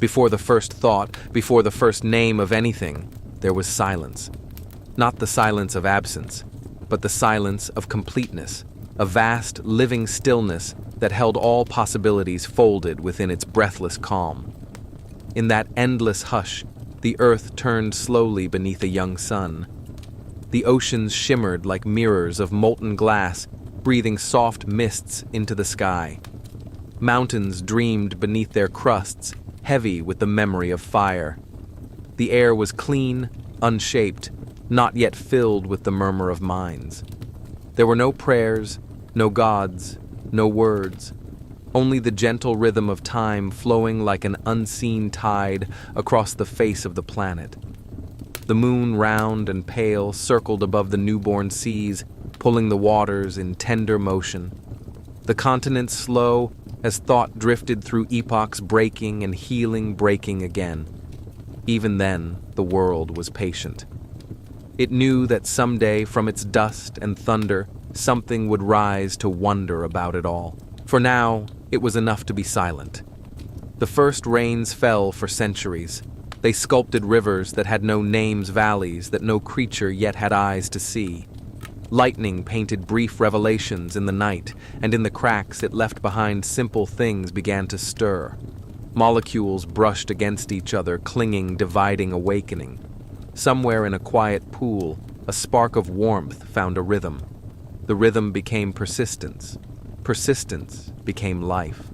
Before the first thought, before the first name of anything, there was silence. Not the silence of absence, but the silence of completeness, a vast, living stillness that held all possibilities folded within its breathless calm. In that endless hush, the earth turned slowly beneath a young sun. The oceans shimmered like mirrors of molten glass, breathing soft mists into the sky. Mountains dreamed beneath their crusts, heavy with the memory of fire. The air was clean, unshaped, not yet filled with the murmur of minds. There were no prayers, no gods, no words, only the gentle rhythm of time flowing like an unseen tide across the face of the planet. The moon, round and pale, circled above the newborn seas, pulling the waters in tender motion. The continents slow as thought drifted through epochs, breaking and healing, breaking again. Even then, the world was patient. It knew that someday, from its dust and thunder, something would rise to wonder about it all. For now, it was enough to be silent. The first rains fell for centuries. They sculpted rivers that had no names, valleys that no creature yet had eyes to see. Lightning painted brief revelations in the night, and in the cracks it left behind simple things began to stir. Molecules brushed against each other, clinging, dividing, awakening. Somewhere in a quiet pool, a spark of warmth found a rhythm. The rhythm became persistence. Persistence became life.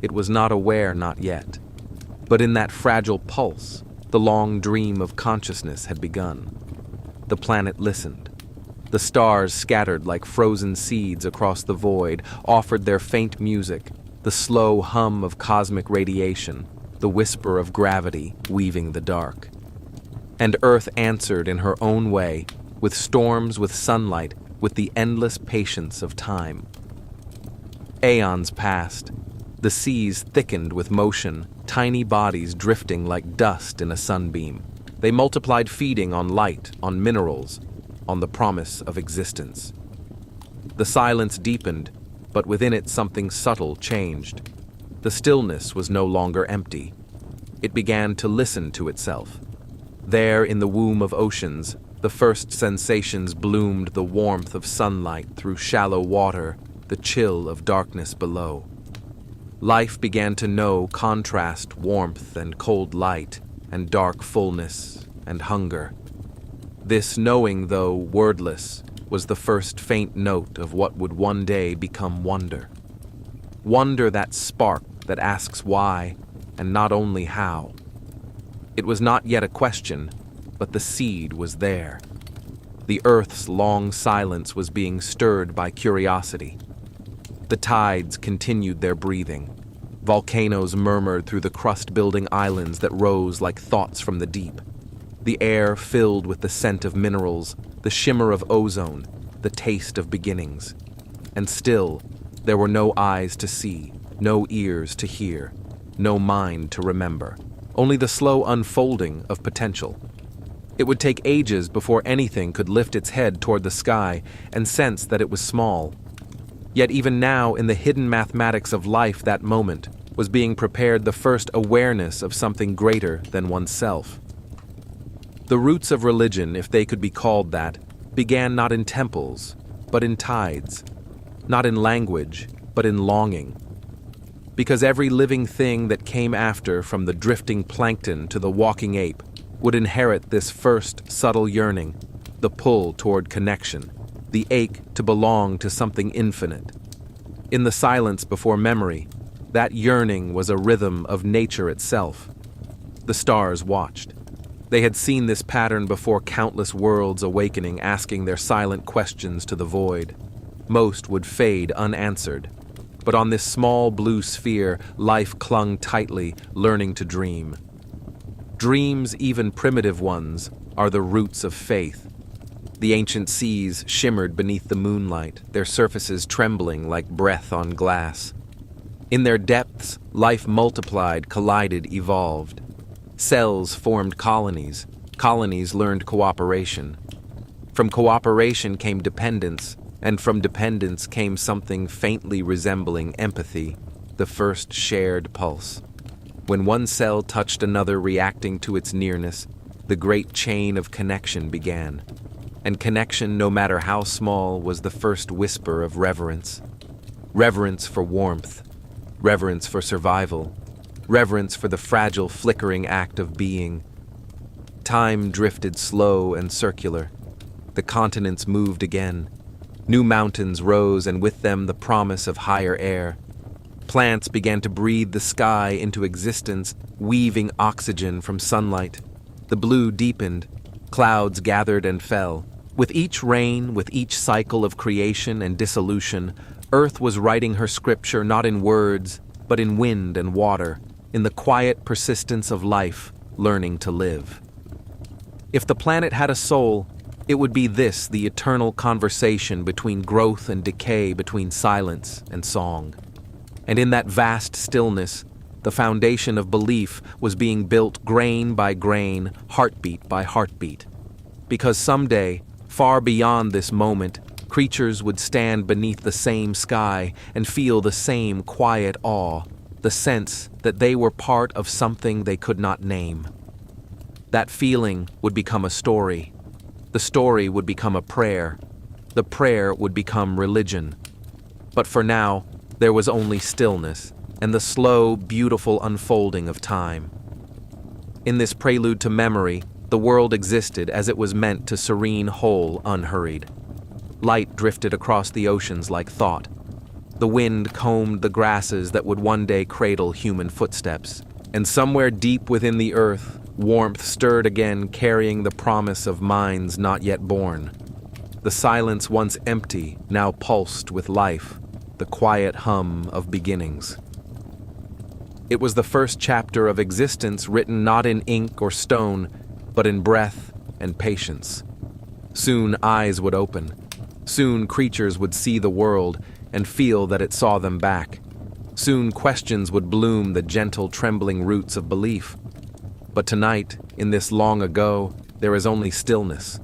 It was not aware, not yet. But in that fragile pulse, the long dream of consciousness had begun. The planet listened. The stars, scattered like frozen seeds across the void, offered their faint music, the slow hum of cosmic radiation, the whisper of gravity weaving the dark. And Earth answered in her own way, with storms, with sunlight, with the endless patience of time. Aeons passed. The seas thickened with motion, tiny bodies drifting like dust in a sunbeam. They multiplied, feeding on light, on minerals, on the promise of existence. The silence deepened, but within it something subtle changed. The stillness was no longer empty. It began to listen to itself. There, in the womb of oceans, the first sensations bloomed, the warmth of sunlight through shallow water, the chill of darkness below. Life began to know contrast, warmth and cold light, and dark fullness and hunger. This knowing, though wordless, was the first faint note of what would one day become wonder. Wonder, that spark that asks why, and not only how. It was not yet a question, but the seed was there. The earth's long silence was being stirred by curiosity. The tides continued their breathing. Volcanoes murmured through the crust-building islands that rose like thoughts from the deep. The air filled with the scent of minerals, the shimmer of ozone, the taste of beginnings. And still, there were no eyes to see, no ears to hear, no mind to remember, only the slow unfolding of potential. It would take ages before anything could lift its head toward the sky and sense that it was small. Yet even now, in the hidden mathematics of life, that moment was being prepared the first awareness of something greater than oneself. The roots of religion, if they could be called that, began not in temples, but in tides, not in language, but in longing. Because every living thing that came after, from the drifting plankton to the walking ape, would inherit this first subtle yearning, the pull toward connection, the ache to belong to something infinite. In the silence before memory, that yearning was a rhythm of nature itself. The stars watched. They had seen this pattern before, countless worlds awakening, asking their silent questions to the void. Most would fade unanswered. But on this small blue sphere, life clung tightly, learning to dream. Dreams, even primitive ones, are the roots of faith. The ancient seas shimmered beneath the moonlight, their surfaces trembling like breath on glass. In their depths, life multiplied, collided, evolved. Cells formed colonies. Colonies learned cooperation. From cooperation came dependence, and from dependence came something faintly resembling empathy, the first shared pulse. When one cell touched another reacting to its nearness, the great chain of connection began. And connection, no matter how small, was the first whisper of reverence. Reverence for warmth, reverence for survival, reverence for the fragile, flickering act of being. Time drifted slow and circular. The continents moved again. New mountains rose, and with them the promise of higher air. Plants began to breathe the sky into existence, weaving oxygen from sunlight. The blue deepened. Clouds gathered and fell. With each rain, with each cycle of creation and dissolution, Earth was writing her scripture not in words, but in wind and water, in the quiet persistence of life, learning to live. If the planet had a soul, it would be this, the eternal conversation between growth and decay, between silence and song. And in that vast stillness, the foundation of belief was being built grain by grain, heartbeat by heartbeat. Because someday, far beyond this moment, creatures would stand beneath the same sky and feel the same quiet awe, the sense that they were part of something they could not name. That feeling would become a story. The story would become a prayer. The prayer would become religion. But for now, there was only stillness and the slow, beautiful unfolding of time. In this prelude to memory, the world existed as it was meant to, serene, whole, unhurried. Light drifted across the oceans like thought. The wind combed the grasses that would one day cradle human footsteps. And somewhere deep within the earth, warmth stirred again, carrying the promise of minds not yet born. The silence once empty now pulsed with life, the quiet hum of beginnings. It was the first chapter of existence written not in ink or stone, but in breath and patience. Soon eyes would open. Soon creatures would see the world and feel that it saw them back. Soon questions would bloom the gentle, trembling roots of belief. But tonight, in this long ago, there is only stillness.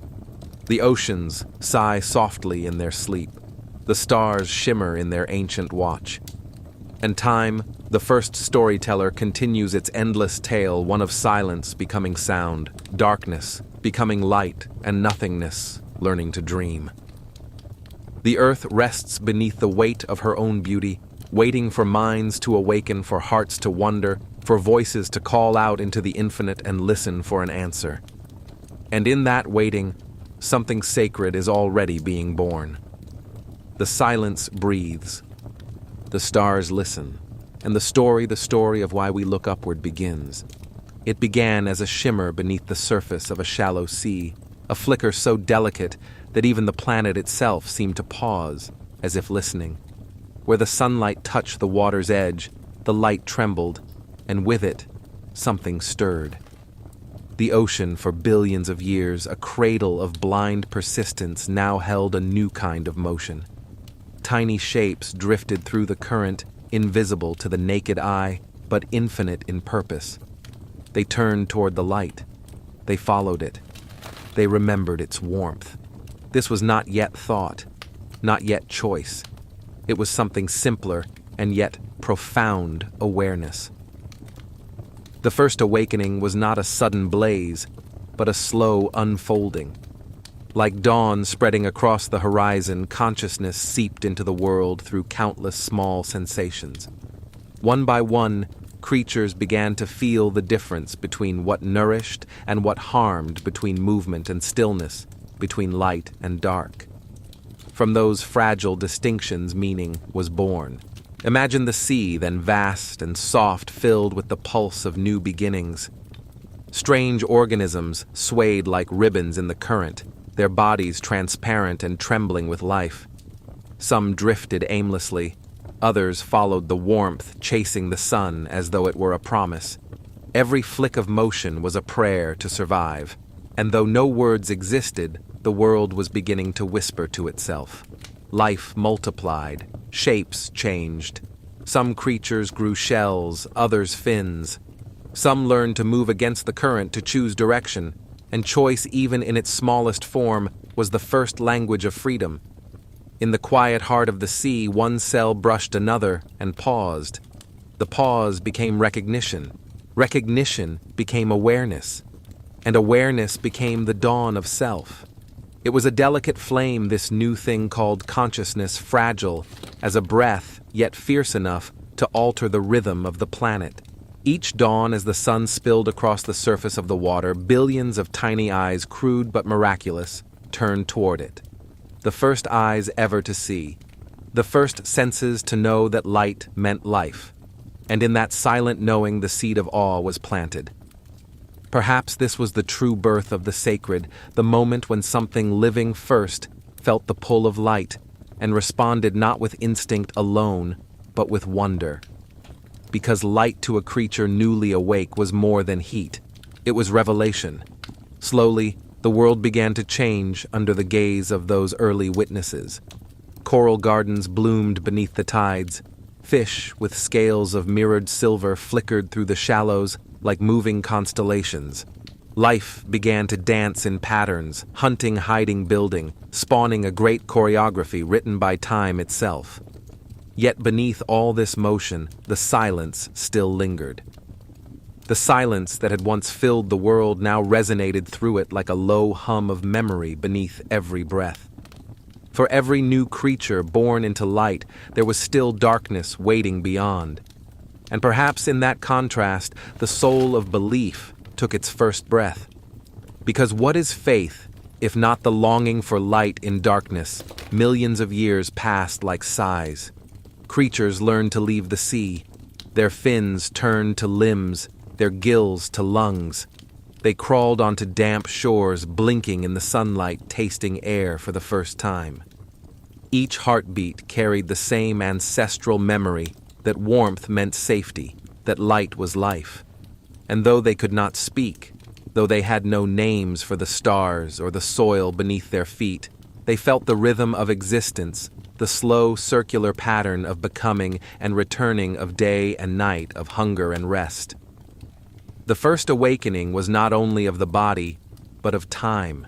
The oceans sigh softly in their sleep. The stars shimmer in their ancient watch. And time, the first storyteller, continues its endless tale, one of silence becoming sound, darkness becoming light, and nothingness learning to dream. The earth rests beneath the weight of her own beauty, waiting for minds to awaken, for hearts to wonder, for voices to call out into the infinite and listen for an answer. And in that waiting, something sacred is already being born. The silence breathes. The stars listen, and the story of why we look upward begins. It began as a shimmer beneath the surface of a shallow sea, a flicker so delicate that even the planet itself seemed to pause, as if listening. Where the sunlight touched the water's edge, the light trembled, and with it, something stirred. The ocean, for billions of years, a cradle of blind persistence, now held a new kind of motion. Tiny shapes drifted through the current, invisible to the naked eye, but infinite in purpose. They turned toward the light. They followed it. They remembered its warmth. This was not yet thought, not yet choice. It was something simpler and yet profound awareness. The first awakening was not a sudden blaze, but a slow unfolding. Like dawn spreading across the horizon, consciousness seeped into the world through countless small sensations. One by one, creatures began to feel the difference between what nourished and what harmed, between movement and stillness, between light and dark. From those fragile distinctions, meaning was born. Imagine the sea, then vast and soft, filled with the pulse of new beginnings. Strange organisms swayed like ribbons in the current, their bodies transparent and trembling with life. Some drifted aimlessly. Others followed the warmth, chasing the sun as though it were a promise. Every flick of motion was a prayer to survive. And though no words existed, the world was beginning to whisper to itself. Life multiplied. Shapes changed. Some creatures grew shells, others fins. Some learned to move against the current, to choose direction, and choice, even in its smallest form, was the first language of freedom. In the quiet heart of the sea, one cell brushed another and paused. The pause became recognition. Recognition became awareness, and awareness became the dawn of self. It was a delicate flame, this new thing called consciousness, fragile as a breath, yet fierce enough to alter the rhythm of the planet. Each dawn, as the sun spilled across the surface of the water, billions of tiny eyes, crude but miraculous, turned toward it. The first eyes ever to see, the first senses to know that light meant life, and in that silent knowing the seed of awe was planted. Perhaps this was the true birth of the sacred, the moment when something living first felt the pull of light and responded not with instinct alone, but with wonder. Because light to a creature newly awake was more than heat. It was revelation. Slowly, the world began to change under the gaze of those early witnesses. Coral gardens bloomed beneath the tides. Fish with scales of mirrored silver flickered through the shallows like moving constellations. Life began to dance in patterns, hunting, hiding, building, spawning a great choreography written by time itself. Yet beneath all this motion, the silence still lingered. The silence that had once filled the world now resonated through it like a low hum of memory beneath every breath. For every new creature born into light, there was still darkness waiting beyond. And perhaps in that contrast, the soul of belief took its first breath. Because what is faith, if not the longing for light in darkness? Millions of years passed like sighs. Creatures learned to leave the sea. Their fins turned to limbs, their gills to lungs. They crawled onto damp shores, blinking in the sunlight, tasting air for the first time. Each heartbeat carried the same ancestral memory that warmth meant safety, that light was life. And though they could not speak, though they had no names for the stars or the soil beneath their feet, they felt the rhythm of existence, the slow circular pattern of becoming and returning, of day and night, of hunger and rest. The first awakening was not only of the body, but of time.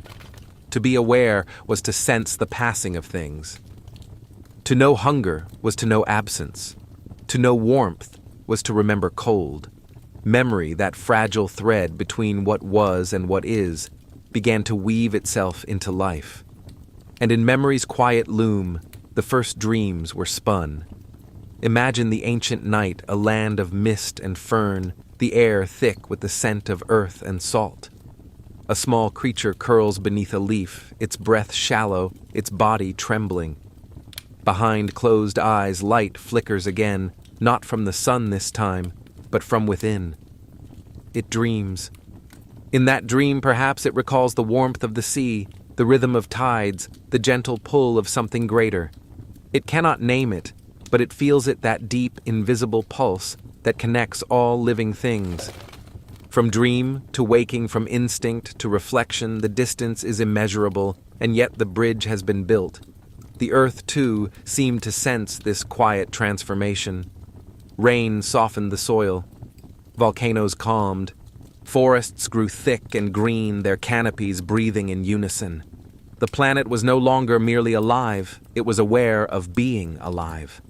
To be aware was to sense the passing of things. To know hunger was to know absence. To know warmth was to remember cold. Memory, that fragile thread between what was and what is, began to weave itself into life. And in memory's quiet loom, the first dreams were spun. Imagine the ancient night, a land of mist and fern, the air thick with the scent of earth and salt. A small creature curls beneath a leaf, its breath shallow, its body trembling. Behind closed eyes, light flickers again, not from the sun this time, but from within. It dreams. In that dream, perhaps it recalls the warmth of the sea, the rhythm of tides, the gentle pull of something greater. It cannot name it, but it feels it, that deep, invisible pulse that connects all living things. From dream to waking, from instinct to reflection, the distance is immeasurable, and yet the bridge has been built. The earth, too, seemed to sense this quiet transformation. Rain softened the soil. Volcanoes calmed. Forests grew thick and green, their canopies breathing in unison. The planet was no longer merely alive, it was aware of being alive.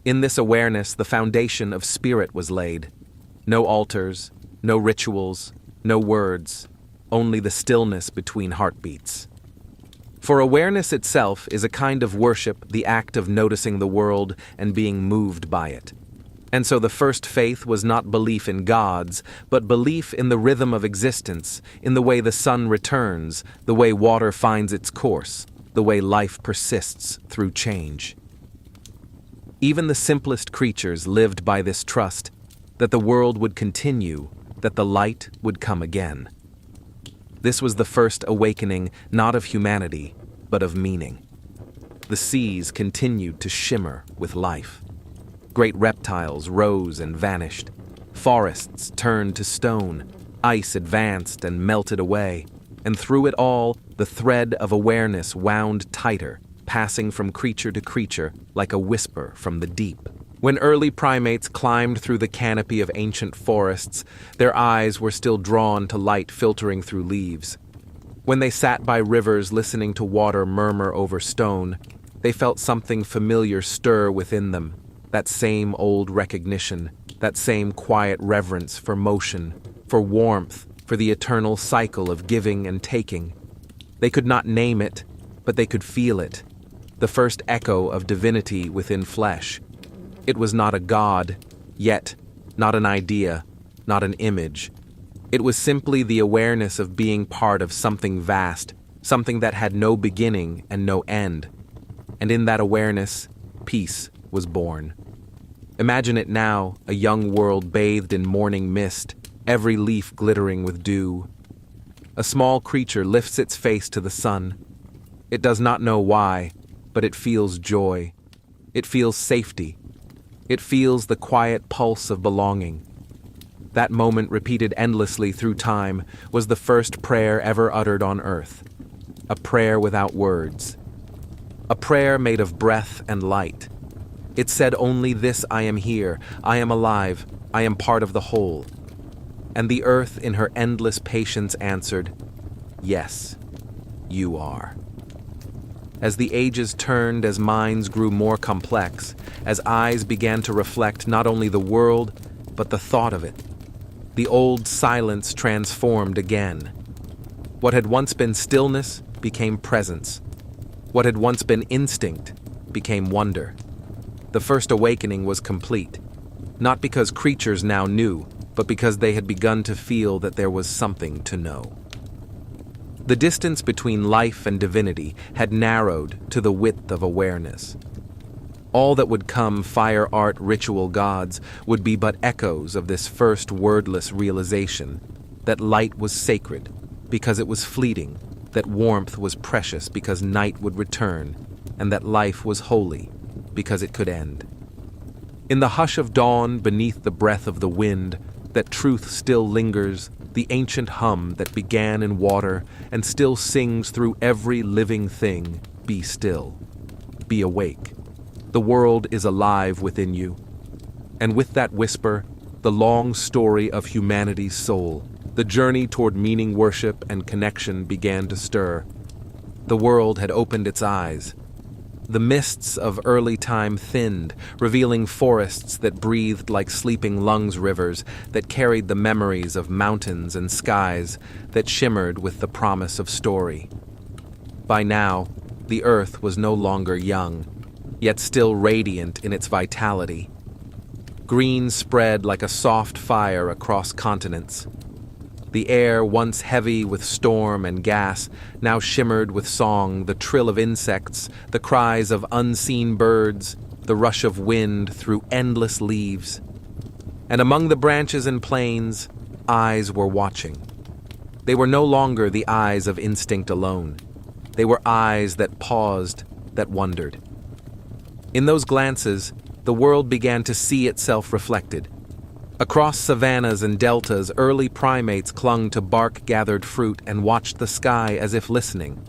In this awareness, the foundation of spirit was laid. No altars, no rituals, no words, only the stillness between heartbeats. For awareness itself is a kind of worship, the act of noticing the world and being moved by it. And so the first faith was not belief in gods, but belief in the rhythm of existence, in the way the sun returns, the way water finds its course, the way life persists through change. Even the simplest creatures lived by this trust, that the world would continue, that the light would come again. This was the first awakening, not of humanity, but of meaning. The seas continued to shimmer with life. Great reptiles rose and vanished. Forests turned to stone. Ice advanced and melted away. And through it all, the thread of awareness wound tighter, passing from creature to creature like a whisper from the deep. When early primates climbed through the canopy of ancient forests, their eyes were still drawn to light filtering through leaves. When they sat by rivers listening to water murmur over stone, they felt something familiar stir within them. that same old recognition, that same quiet reverence for motion, for warmth, for the eternal cycle of giving and taking. They could not name it, but they could feel it, the first echo of divinity within flesh. It was not a god, yet, not an idea, not an image. It was simply the awareness of being part of something vast, something that had no beginning and no end. And in that awareness, peace was born. Imagine it now, a young world bathed in morning mist, every leaf glittering with dew. A small creature lifts its face to the sun. It does not know why, but it feels joy. It feels safety. It feels the quiet pulse of belonging. That moment, repeated endlessly through time, was the first prayer ever uttered on earth. A prayer without words. A prayer made of breath and light. It said only this: I am here, I am alive, I am part of the whole. And the earth in her endless patience answered, yes, you are. As the ages turned, as minds grew more complex, as eyes began to reflect not only the world, but the thought of it, the old silence transformed again. What had once been stillness became presence. What had once been instinct became wonder. The first awakening was complete, not because creatures now knew, but because they had begun to feel that there was something to know. The distance between life and divinity had narrowed to the width of awareness. All that would come, fire, art, ritual gods, would be but echoes of this first wordless realization that light was sacred because it was fleeting, that warmth was precious because night would return, and that life was holy because it could end. In the hush of dawn, beneath the breath of the wind, that truth still lingers, the ancient hum that began in water and still sings through every living thing: be still, be awake. The world is alive within you. And with that whisper, the long story of humanity's soul, the journey toward meaning, worship, and connection began to stir. The world had opened its eyes. The mists of early time thinned, revealing forests that breathed like sleeping lungs, rivers that carried the memories of mountains, and skies that shimmered with the promise of story. By now, the earth was no longer young, yet still radiant in its vitality. Green spread like a soft fire across continents. The air, once heavy with storm and gas, now shimmered with song, the trill of insects, the cries of unseen birds, the rush of wind through endless leaves. And among the branches and plains, eyes were watching. They were no longer the eyes of instinct alone. They were eyes that paused, that wondered. In those glances, the world began to see itself reflected. Across savannas and deltas, early primates clung to bark-gathered fruit and watched the sky as if listening.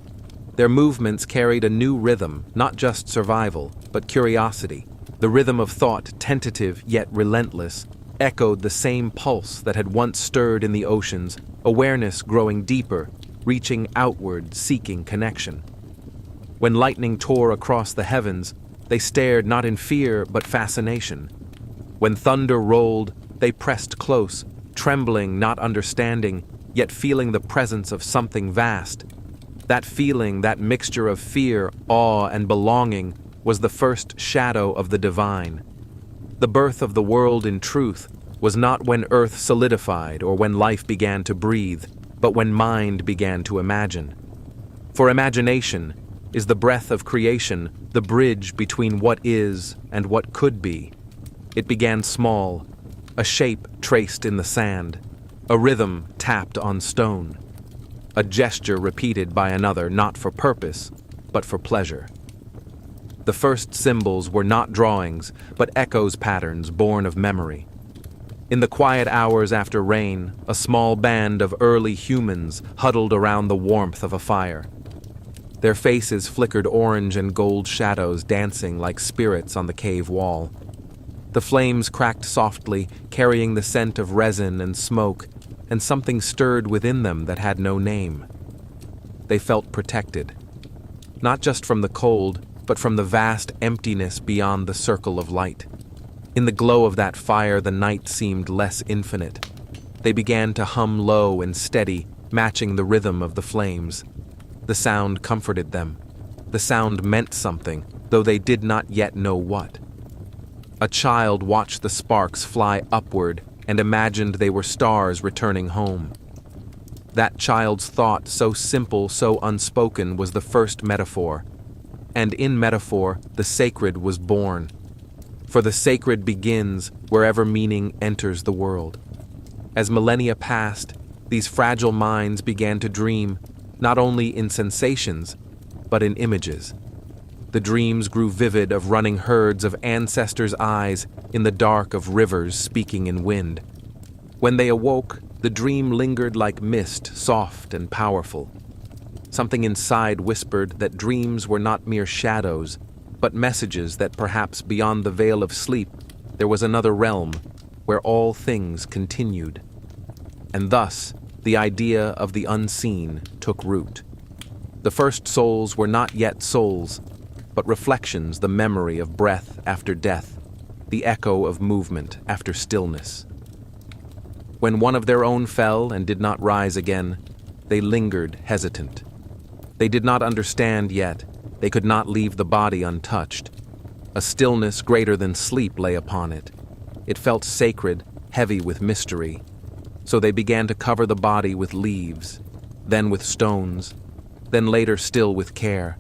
Their movements carried a new rhythm, not just survival, but curiosity. The rhythm of thought, tentative yet relentless, echoed the same pulse that had once stirred in the oceans, awareness growing deeper, reaching outward, seeking connection. When lightning tore across the heavens, they stared not in fear but fascination. When thunder rolled, they pressed close, trembling, not understanding, yet feeling the presence of something vast. That feeling, that mixture of fear, awe, and belonging, was the first shadow of the divine. The birth of the world in truth was not when earth solidified or when life began to breathe, but when mind began to imagine. For imagination is the breath of creation, the bridge between what is and what could be. It began small, a shape traced in the sand, a rhythm tapped on stone, a gesture repeated by another, not for purpose, but for pleasure. The first symbols were not drawings, but echoes, patterns born of memory. In the quiet hours after rain, a small band of early humans huddled around the warmth of a fire. Their faces flickered orange and gold shadows dancing like spirits on the cave wall. The flames cracked softly, carrying the scent of resin and smoke, and something stirred within them that had no name. They felt protected, not just from the cold, but from the vast emptiness beyond the circle of light. In the glow of that fire, the night seemed less infinite. They began to hum low and steady, matching the rhythm of the flames. The sound comforted them. The sound meant something, though they did not yet know what. A child watched the sparks fly upward and imagined they were stars returning home. That child's thought, so simple, so unspoken, was the first metaphor. And in metaphor, the sacred was born. For the sacred begins wherever meaning enters the world. As millennia passed, these fragile minds began to dream, not only in sensations, but in images. The dreams grew vivid of running herds of ancestors' eyes in the dark of rivers speaking in wind. When they awoke, the dream lingered like mist, soft and powerful. Something inside whispered that dreams were not mere shadows, but messages that perhaps beyond the veil of sleep there was another realm where all things continued. And thus, the idea of the unseen took root. The first souls were not yet souls, but reflections, the memory of breath after death, the echo of movement after stillness. When one of their own fell and did not rise again, they lingered hesitant. They did not understand yet. They could not leave the body untouched. A stillness greater than sleep lay upon it. It felt sacred, heavy with mystery. So they began to cover the body with leaves, then with stones, then later still with care.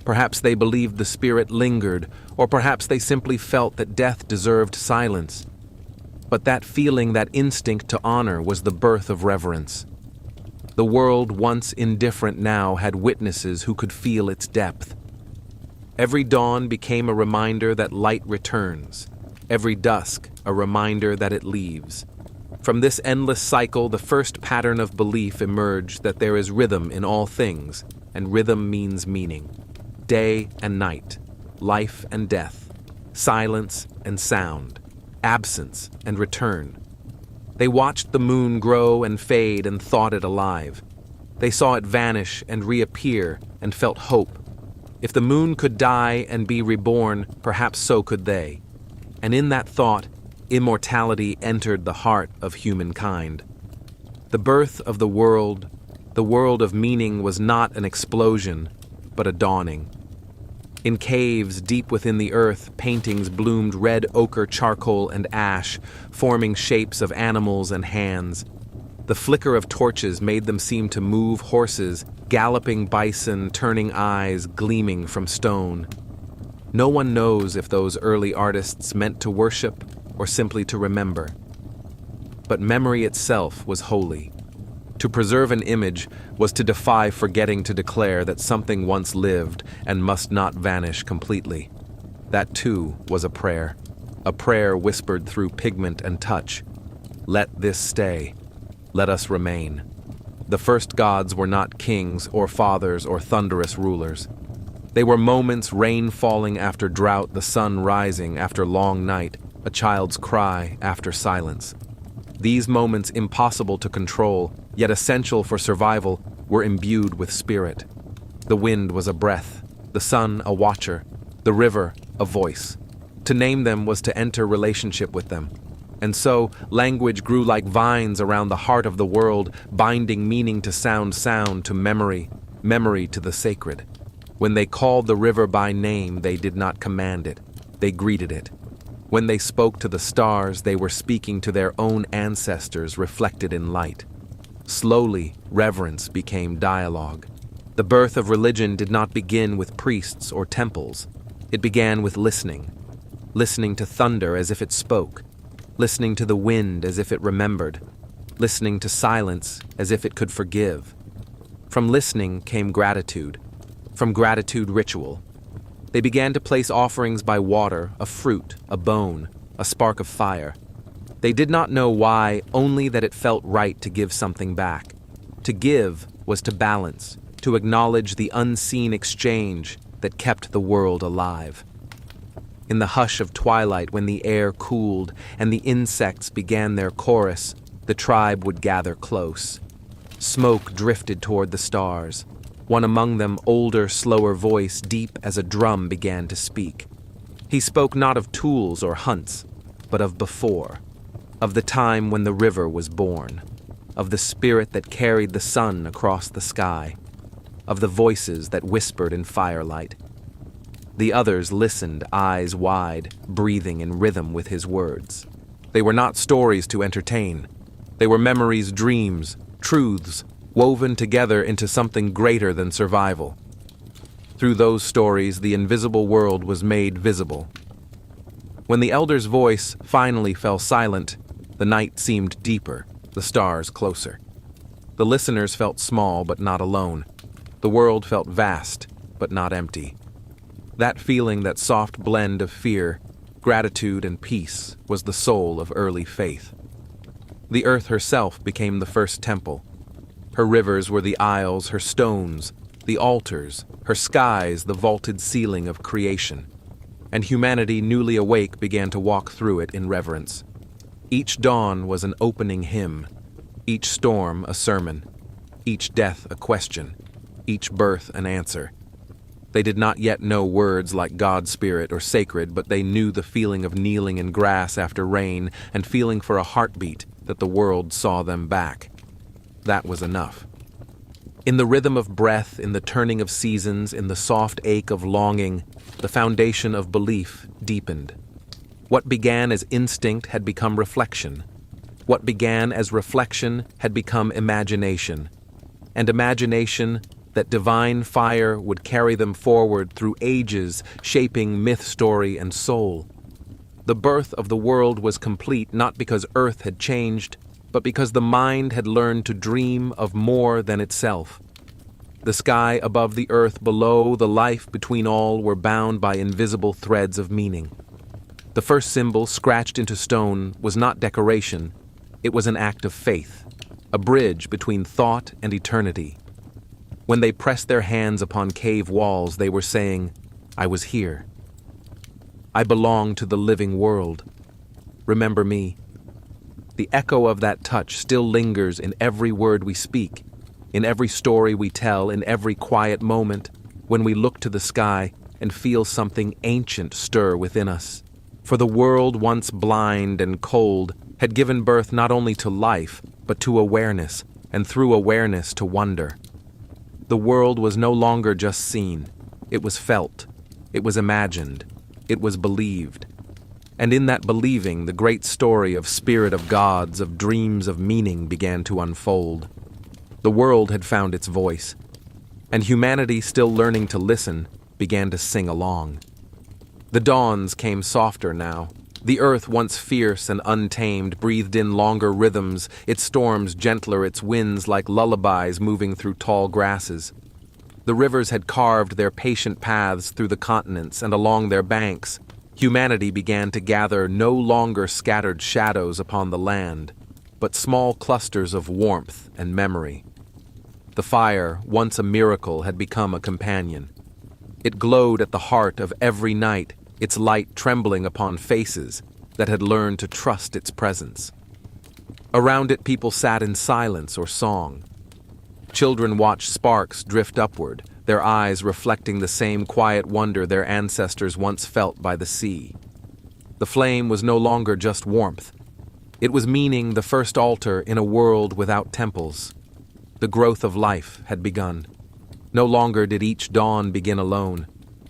Perhaps they believed the spirit lingered, or perhaps they simply felt that death deserved silence. But that feeling, that instinct to honor, was the birth of reverence. The world, once indifferent now, had witnesses who could feel its depth. Every dawn became a reminder that light returns. Every dusk, a reminder that it leaves. From this endless cycle, the first pattern of belief emerged that there is rhythm in all things, and rhythm means meaning. Day and night, life and death, silence and sound, absence and return. They watched the moon grow and fade and thought it alive. They saw it vanish and reappear and felt hope. If the moon could die and be reborn, perhaps so could they. And in that thought, immortality entered the heart of humankind. The birth of the world of meaning, was not an explosion, but a dawning. In caves deep within the earth, paintings bloomed red ochre, charcoal, and ash, forming shapes of animals and hands. The flicker of torches made them seem to move horses, galloping bison, turning eyes, gleaming from stone. No one knows if those early artists meant to worship or simply to remember. But memory itself was holy. To preserve an image was to defy forgetting to declare that something once lived and must not vanish completely. That too was a prayer whispered through pigment and touch. Let this stay. Let us remain. The first gods were not kings or fathers or thunderous rulers. They were moments, rain falling after drought, the sun rising after long night, a child's cry after silence. These moments, impossible to control, yet essential for survival, were imbued with spirit. The wind was a breath, the sun a watcher, the river a voice. To name them was to enter relationship with them. And so, language grew like vines around the heart of the world, binding meaning to sound to memory, memory to the sacred. When they called the river by name, they did not command it, they greeted it. When they spoke to the stars, they were speaking to their own ancestors reflected in light. Slowly, reverence became dialogue. The birth of religion did not begin with priests or temples. It began with listening. Listening to thunder as if it spoke. Listening to the wind as if it remembered. Listening to silence as if it could forgive. From listening came gratitude. From gratitude, ritual. They began to place offerings by water, a fruit, a bone, a spark of fire. They did not know why, only that it felt right to give something back. To give was to balance, to acknowledge the unseen exchange that kept the world alive. In the hush of twilight, when the air cooled and the insects began their chorus, the tribe would gather close. Smoke drifted toward the stars. One among them, older, slower voice, deep as a drum, began to speak. He spoke not of tools or hunts, but of before, of the time when the river was born, of the spirit that carried the sun across the sky, of the voices that whispered in firelight. The others listened, eyes wide, breathing in rhythm with his words. They were not stories to entertain. They were memories, dreams, truths, woven together into something greater than survival. Through those stories, the invisible world was made visible. When the elder's voice finally fell silent, the night seemed deeper, the stars closer. The listeners felt small but not alone. The world felt vast but not empty. That feeling, that soft blend of fear, gratitude, and peace was the soul of early faith. The earth herself became the first temple. Her rivers were the aisles, her stones, the altars, her skies, the vaulted ceiling of creation. And humanity, newly awake, began to walk through it in reverence. Each dawn was an opening hymn, each storm a sermon, each death a question, each birth an answer. They did not yet know words like God, Spirit, or sacred, but they knew the feeling of kneeling in grass after rain and feeling for a heartbeat that the world saw them back. That was enough. In the rhythm of breath, in the turning of seasons, in the soft ache of longing, the foundation of belief deepened. What began as instinct had become reflection. What began as reflection had become imagination. And imagination, that divine fire, would carry them forward through ages, shaping myth, story, and soul. The birth of the world was complete not because Earth had changed, but because the mind had learned to dream of more than itself. The sky above the earth below, the life between all were bound by invisible threads of meaning. The first symbol, scratched into stone, was not decoration, it was an act of faith, a bridge between thought and eternity. When they pressed their hands upon cave walls, they were saying, "I was here. I belong to the living world. Remember me." The echo of that touch still lingers in every word we speak, in every story we tell, in every quiet moment when we look to the sky and feel something ancient stir within us. For the world, once blind and cold, had given birth not only to life, but to awareness, and through awareness to wonder. The world was no longer just seen. It was felt. It was imagined. It was believed. And in that believing, the great story of spirit of gods, of dreams of meaning began to unfold. The world had found its voice, and humanity, still learning to listen, began to sing along. The dawns came softer now. The earth, once fierce and untamed, breathed in longer rhythms, its storms gentler, its winds like lullabies moving through tall grasses. The rivers had carved their patient paths through the continents, and along their banks, humanity began to gather no longer scattered shadows upon the land, but small clusters of warmth and memory. The fire, once a miracle, had become a companion. It glowed at the heart of every night, its light trembling upon faces that had learned to trust its presence. Around it, people sat in silence or song. Children watched sparks drift upward, their eyes reflecting the same quiet wonder their ancestors once felt by the sea. The flame was no longer just warmth. It was meaning, the first altar in a world without temples. The growth of life had begun. No longer did each dawn begin alone.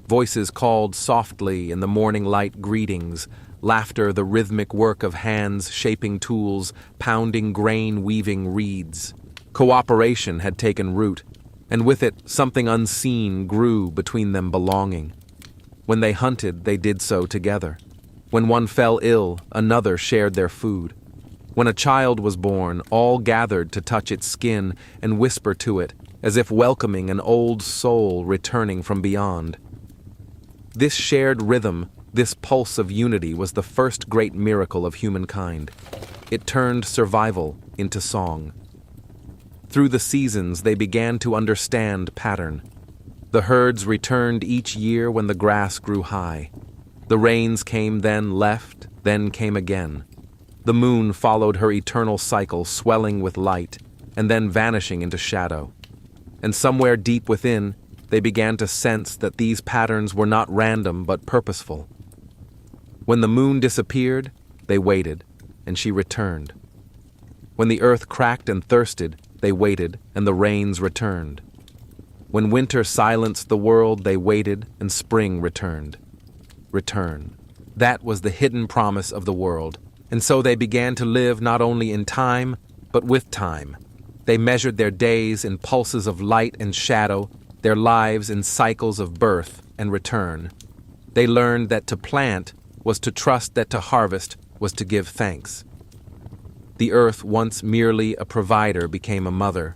Voices called softly in the morning light greetings, laughter the rhythmic work of hands shaping tools, pounding grain, weaving reeds. Cooperation had taken root, and with it something unseen grew between them belonging. When they hunted, they did so together. When one fell ill, another shared their food. When a child was born, all gathered to touch its skin and whisper to it, as if welcoming an old soul returning from beyond. This shared rhythm, this pulse of unity, was the first great miracle of humankind. It turned survival into song. Through the seasons, they began to understand pattern. The herds returned each year when the grass grew high. The rains came, then left, then came again. The moon followed her eternal cycle, swelling with light, and then vanishing into shadow. And somewhere deep within, they began to sense that these patterns were not random but purposeful. When the moon disappeared, they waited, and she returned. When the earth cracked and thirsted, they waited, and the rains returned. When winter silenced the world, they waited, and spring returned. Return. That was the hidden promise of the world, and so they began to live not only in time, but with time. They measured their days in pulses of light and shadow, their lives in cycles of birth and return. They learned that to plant was to trust that to harvest was to give thanks. The earth, once merely a provider, became a mother.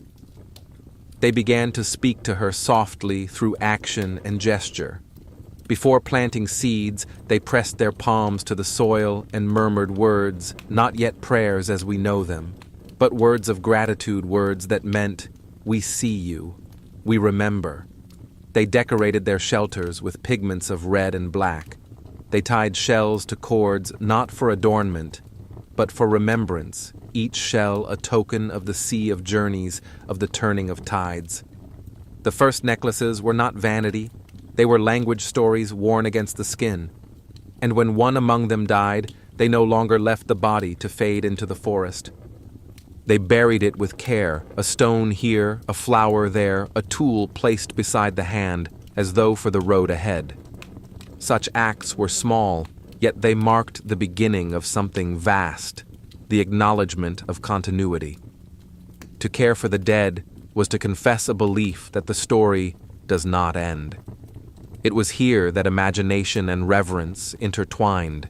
They began to speak to her softly through action and gesture. Before planting seeds, they pressed their palms to the soil and murmured words, not yet prayers as we know them, but words of gratitude, words that meant, "We see you, we remember." They decorated their shelters with pigments of red and black. They tied shells to cords not for adornment, but for remembrance, each shell a token of the sea of journeys, of the turning of tides. The first necklaces were not vanity, they were language stories worn against the skin. And when one among them died, they no longer left the body to fade into the forest. They buried it with care, a stone here, a flower there, a tool placed beside the hand, as though for the road ahead. Such acts were small, yet they marked the beginning of something vast, the acknowledgement of continuity. To care for the dead was to confess a belief that the story does not end. It was here that imagination and reverence intertwined.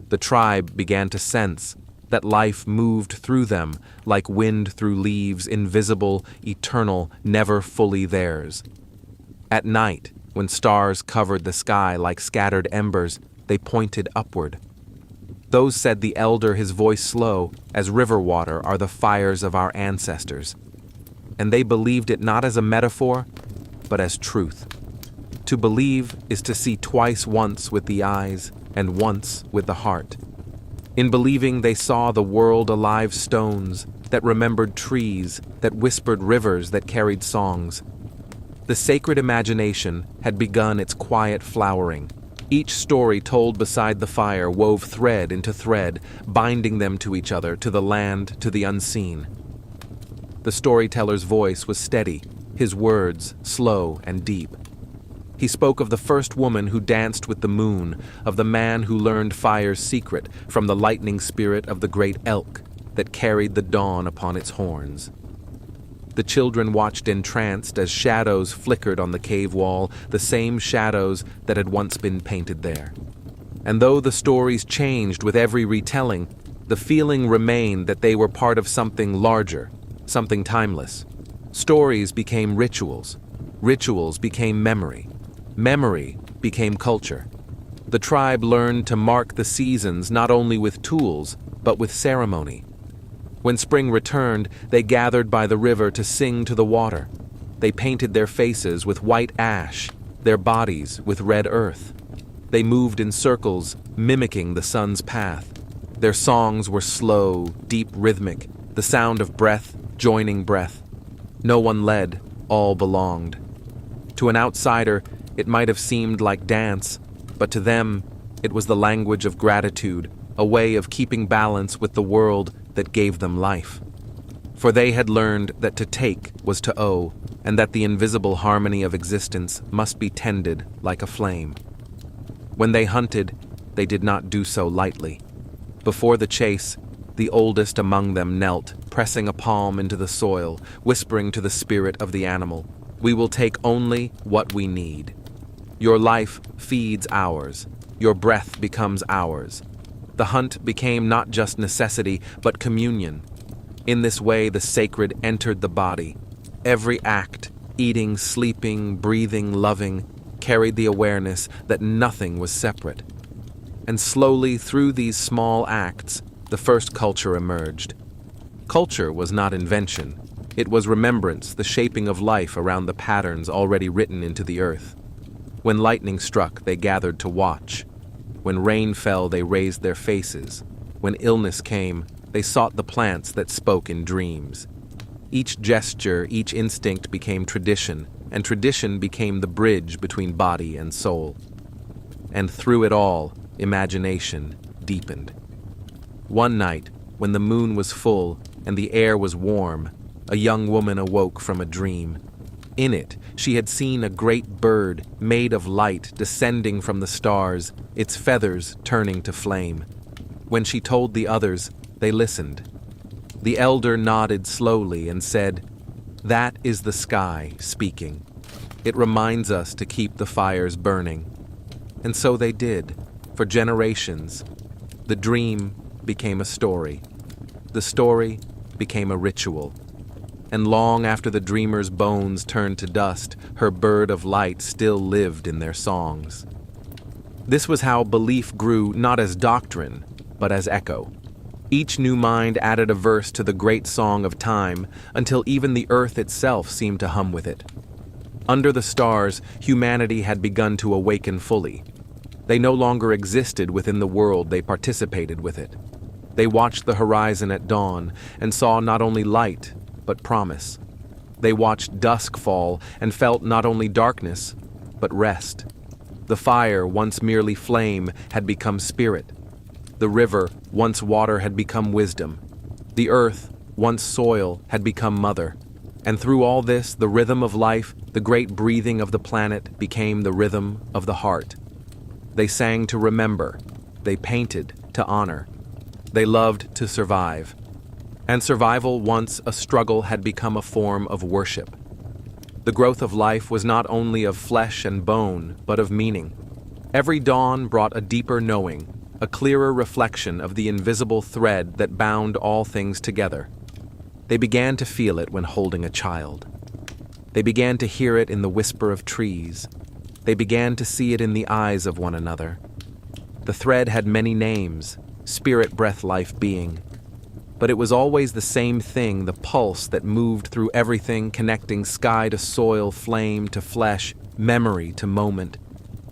The tribe began to sense that life moved through them like wind through leaves, invisible, eternal, never fully theirs. At night, when stars covered the sky like scattered embers, they pointed upward. Those said the elder, his voice slow, as river water are the fires of our ancestors. And they believed it not as a metaphor, but as truth. To believe is to see twice, once with the eyes and once with the heart. In believing, they saw the world alive stones that remembered trees, that whispered rivers, that carried songs. The sacred imagination had begun its quiet flowering. Each story told beside the fire wove thread into thread, binding them to each other, to the land, to the unseen. The storyteller's voice was steady, his words slow and deep. He spoke of the first woman who danced with the moon, of the man who learned fire's secret from the lightning spirit of the great elk that carried the dawn upon its horns. The children watched entranced as shadows flickered on the cave wall, the same shadows that had once been painted there. And though the stories changed with every retelling, the feeling remained that they were part of something larger, something timeless. Stories became rituals. Rituals became memory. Memory became culture. The tribe learned to mark the seasons not only with tools, but with ceremony. When spring returned, they gathered by the river to sing to the water. They painted their faces with white ash, their bodies with red earth. They moved in circles, mimicking the sun's path. Their songs were slow, deep rhythmic, the sound of breath joining breath. No one led, all belonged. To an outsider, it might have seemed like dance, but to them, it was the language of gratitude, a way of keeping balance with the world that gave them life. For they had learned that to take was to owe, and that the invisible harmony of existence must be tended like a flame. When they hunted, they did not do so lightly. Before the chase, the oldest among them knelt, pressing a palm into the soil, whispering to the spirit of the animal, "We will take only what we need. Your life feeds ours. Your breath becomes ours." The hunt became not just necessity, but communion. In this way, the sacred entered the body. Every act, eating, sleeping, breathing, loving, carried the awareness that nothing was separate. And slowly, through these small acts, the first culture emerged. Culture was not invention. It was remembrance, the shaping of life around the patterns already written into the earth. When lightning struck, they gathered to watch. When rain fell, they raised their faces. When illness came, they sought the plants that spoke in dreams. Each gesture, each instinct became tradition, and tradition became the bridge between body and soul. And through it all, imagination deepened. One night, when the moon was full and the air was warm, a young woman awoke from a dream. In it, she had seen a great bird made of light descending from the stars, its feathers turning to flame. When she told the others, they listened. The elder nodded slowly and said, "That is the sky speaking. It reminds us to keep the fires burning." And so they did, for generations. The dream became a story. The story became a ritual. And long after the dreamer's bones turned to dust, her bird of light still lived in their songs. This was how belief grew not as doctrine, but as echo. Each new mind added a verse to the great song of time, until even the earth itself seemed to hum with it. Under the stars, humanity had begun to awaken fully. They no longer existed within the world, they participated with it. They watched the horizon at dawn and saw not only light, but promise. They watched dusk fall and felt not only darkness, but rest. The fire, once merely flame, had become spirit. The river, once water, had become wisdom. The earth, once soil, had become mother. And through all this, the rhythm of life, the great breathing of the planet, became the rhythm of the heart. They sang to remember. They painted to honor. They loved to survive. And survival, once a struggle, had become a form of worship. The growth of life was not only of flesh and bone, but of meaning. Every dawn brought a deeper knowing, a clearer reflection of the invisible thread that bound all things together. They began to feel it when holding a child. They began to hear it in the whisper of trees. They began to see it in the eyes of one another. The thread had many names, spirit, breath, life, being. But it was always the same thing, the pulse that moved through everything, connecting sky to soil, flame to flesh, memory to moment.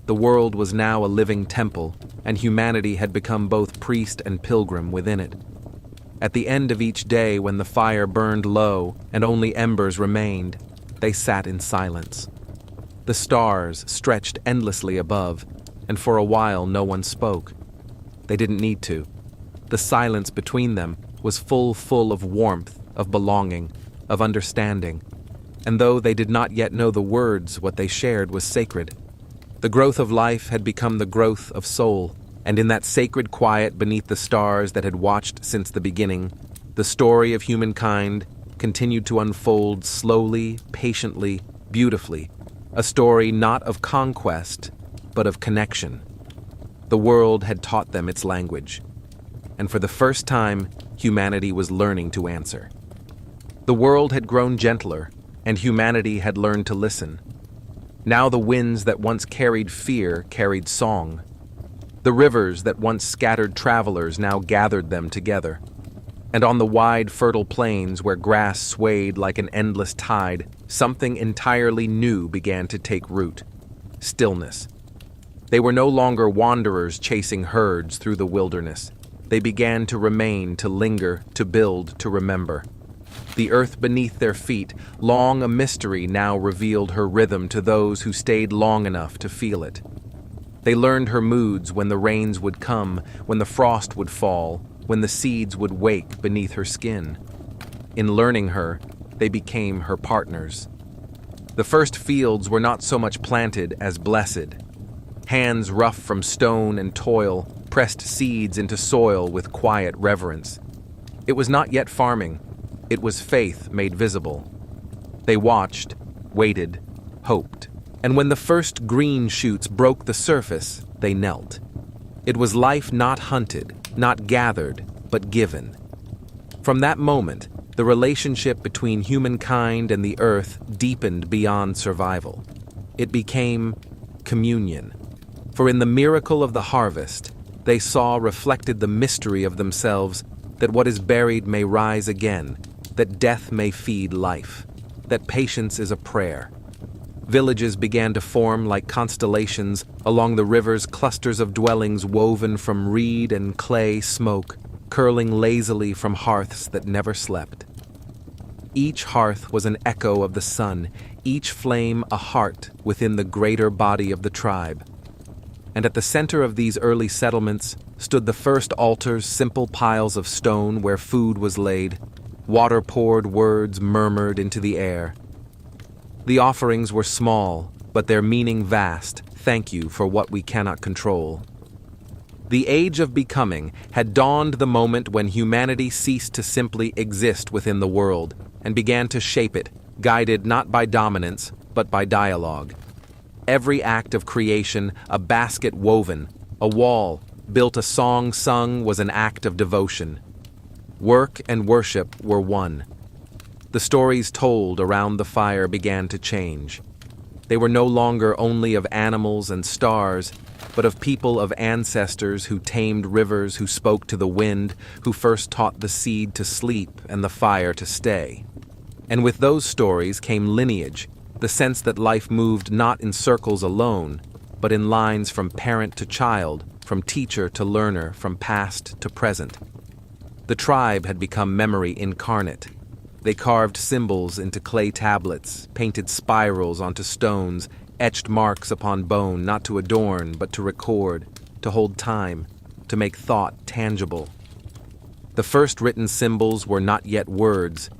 The world was now a living temple, and humanity had become both priest and pilgrim within it. At the end of each day, when the fire burned low and only embers remained, they sat in silence. The stars stretched endlessly above, and for a while no one spoke. They didn't need to. The silence between them was full of warmth, of belonging, of understanding. And though they did not yet know the words, what they shared was sacred. The growth of life had become the growth of soul, and in that sacred quiet beneath the stars that had watched since the beginning, the story of humankind continued to unfold slowly, patiently, beautifully, a story not of conquest, but of connection. The world had taught them its language, and for the first time, humanity was learning to answer. The world had grown gentler, and humanity had learned to listen. Now the winds that once carried fear carried song. The rivers that once scattered travelers now gathered them together. And on the wide, fertile plains where grass swayed like an endless tide, something entirely new began to take root: stillness. They were no longer wanderers chasing herds through the wilderness. They began to remain, to linger, to build, to remember. The earth beneath their feet, long a mystery, now revealed her rhythm to those who stayed long enough to feel it. They learned her moods, when the rains would come, when the frost would fall, when the seeds would wake beneath her skin. In learning her, they became her partners. The first fields were not so much planted as blessed. Hands rough from stone and toil pressed seeds into soil with quiet reverence. It was not yet farming. It was faith made visible. They watched, waited, hoped. And when the first green shoots broke the surface, they knelt. It was life not hunted, not gathered, but given. From that moment, the relationship between humankind and the earth deepened beyond survival. It became communion. For in the miracle of the harvest, they saw reflected the mystery of themselves, that what is buried may rise again, that death may feed life, that patience is a prayer. Villages began to form like constellations along the rivers, clusters of dwellings woven from reed and clay smoke, curling lazily from hearths that never slept. Each hearth was an echo of the sun, each flame a heart within the greater body of the tribe. And at the center of these early settlements stood the first altars, simple piles of stone where food was laid, water poured, words murmured into the air. The offerings were small, but their meaning vast. Thank you for what we cannot control. The age of becoming had dawned, the moment when humanity ceased to simply exist within the world and began to shape it, guided not by dominance, but by dialogue. Every act of creation, a basket woven, a wall built, a song sung, was an act of devotion. Work and worship were one. The stories told around the fire began to change. They were no longer only of animals and stars, but of people, of ancestors who tamed rivers, who spoke to the wind, who first taught the seed to sleep and the fire to stay. And with those stories came lineage, the sense that life moved not in circles alone, but in lines from parent to child, from teacher to learner, from past to present. The tribe had become memory incarnate. They carved symbols into clay tablets, painted spirals onto stones, etched marks upon bone, not to adorn, but to record, to hold time, to make thought tangible. The first written symbols were not yet words,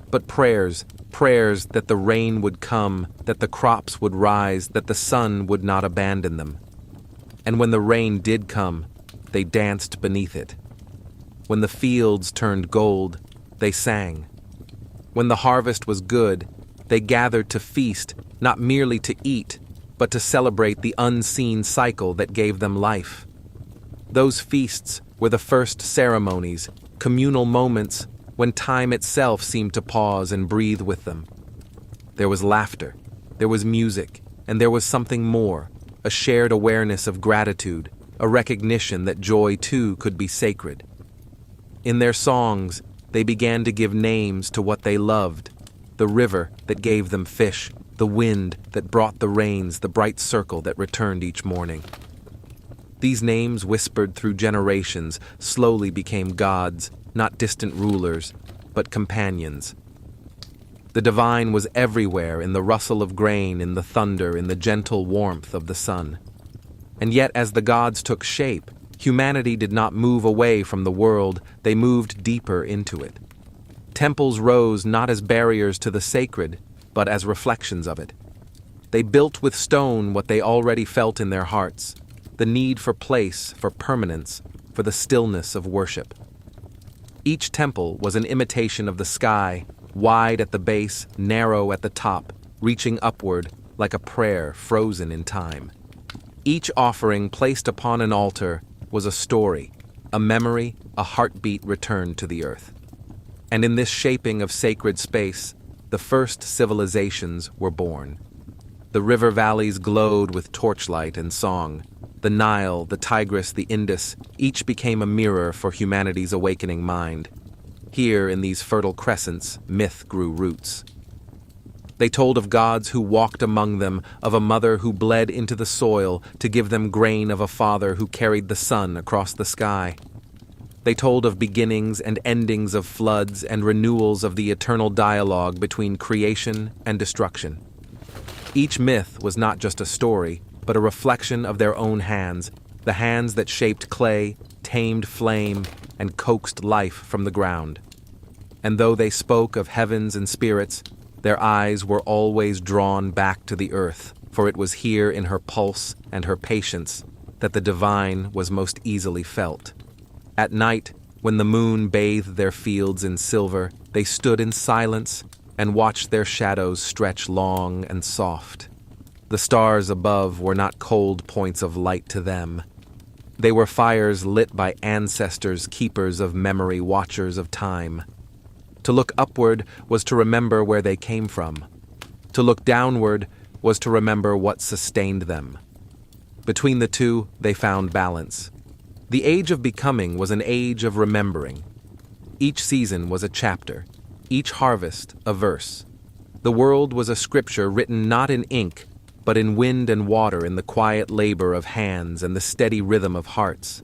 but prayers that the rain would come, that the crops would rise, that the sun would not abandon them. And when the rain did come, they danced beneath it. When the fields turned gold, they sang. When the harvest was good, they gathered to feast, not merely to eat, but to celebrate the unseen cycle that gave them life. Those feasts were the first ceremonies, communal moments when time itself seemed to pause and breathe with them. There was laughter, there was music, and there was something more, a shared awareness of gratitude, a recognition that joy too could be sacred. In their songs, they began to give names to what they loved: the river that gave them fish, the wind that brought the rains, the bright circle that returned each morning. These names, whispered through generations, slowly became gods, not distant rulers, but companions. The divine was everywhere, in the rustle of grain, in the thunder, in the gentle warmth of the sun. And yet, as the gods took shape, humanity did not move away from the world, they moved deeper into it. Temples rose not as barriers to the sacred, but as reflections of it. They built with stone what they already felt in their hearts: the need for place, for permanence, for the stillness of worship. Each temple was an imitation of the sky, wide at the base, narrow at the top, reaching upward like a prayer frozen in time. Each offering placed upon an altar was a story, a memory, a heartbeat returned to the earth. And in this shaping of sacred space, the first civilizations were born. The river valleys glowed with torchlight and song. The Nile, the Tigris, the Indus, each became a mirror for humanity's awakening mind. Here, in these fertile crescents, myth grew roots. They told of gods who walked among them, of a mother who bled into the soil to give them grain, of a father who carried the sun across the sky. They told of beginnings and endings, of floods and renewals, of the eternal dialogue between creation and destruction. Each myth was not just a story, but a reflection of their own hands, the hands that shaped clay, tamed flame, and coaxed life from the ground. And though they spoke of heavens and spirits, their eyes were always drawn back to the earth, for it was here in her pulse and her patience that the divine was most easily felt. At night, when the moon bathed their fields in silver, they stood in silence and watched their shadows stretch long and soft. The stars above were not cold points of light to them. They were fires lit by ancestors, keepers of memory, watchers of time. To look upward was to remember where they came from. To look downward was to remember what sustained them. Between the two, they found balance. The age of becoming was an age of remembering. Each season was a chapter, each harvest a verse. The world was a scripture written not in ink, but in wind and water, in the quiet labor of hands and the steady rhythm of hearts.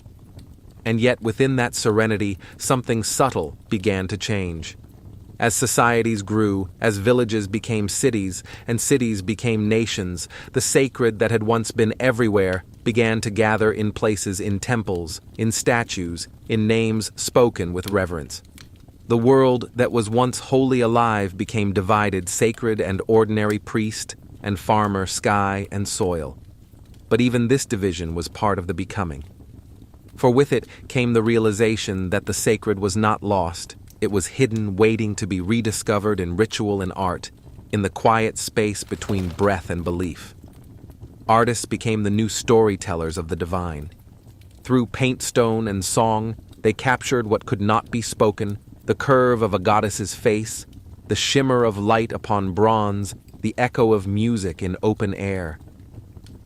And yet within that serenity, something subtle began to change. As societies grew, as villages became cities, and cities became nations, the sacred that had once been everywhere began to gather in places in temples, in statues, in names spoken with reverence. The world that was once wholly alive became divided, sacred and ordinary, priest and farmer, sky and soil. But even this division was part of the becoming. For with it came the realization that the sacred was not lost. It was hidden, waiting to be rediscovered in ritual and art, in the quiet space between breath and belief. Artists became the new storytellers of the divine. Through paint, stone, and song, they captured what could not be spoken, the curve of a goddess's face, the shimmer of light upon bronze, the echo of music in open air.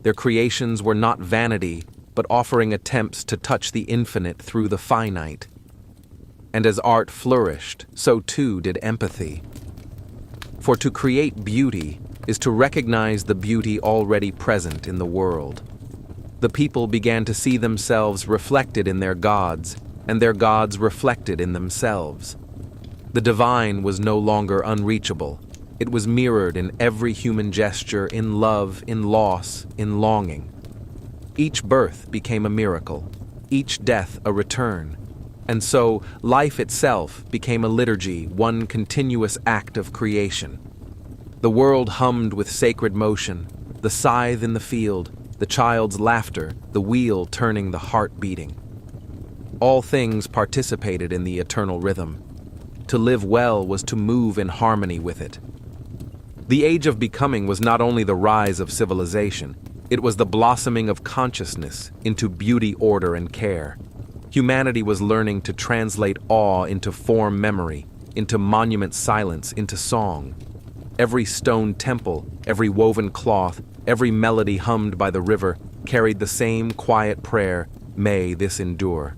Their creations were not vanity, but offering attempts to touch the infinite through the finite. And as art flourished, so too did empathy. For to create beauty is to recognize the beauty already present in the world. The people began to see themselves reflected in their gods, and their gods reflected in themselves. The divine was no longer unreachable. It was mirrored in every human gesture, in love, in loss, in longing. Each birth became a miracle, each death a return. And so, life itself became a liturgy, one continuous act of creation. The world hummed with sacred motion, the scythe in the field, the child's laughter, the wheel turning, the heart beating. All things participated in the eternal rhythm. To live well was to move in harmony with it. The age of becoming was not only the rise of civilization, it was the blossoming of consciousness into beauty, order, and care. Humanity was learning to translate awe into form memory, into monument silence, into song. Every stone temple, every woven cloth, every melody hummed by the river carried the same quiet prayer, "May this endure."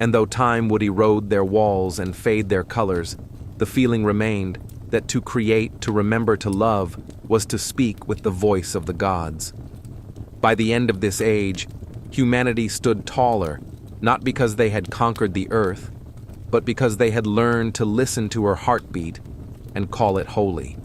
And though time would erode their walls and fade their colors, the feeling remained that to create, to remember, to love, was to speak with the voice of the gods. By the end of this age, humanity stood taller, not because they had conquered the earth, but because they had learned to listen to her heartbeat and call it holy.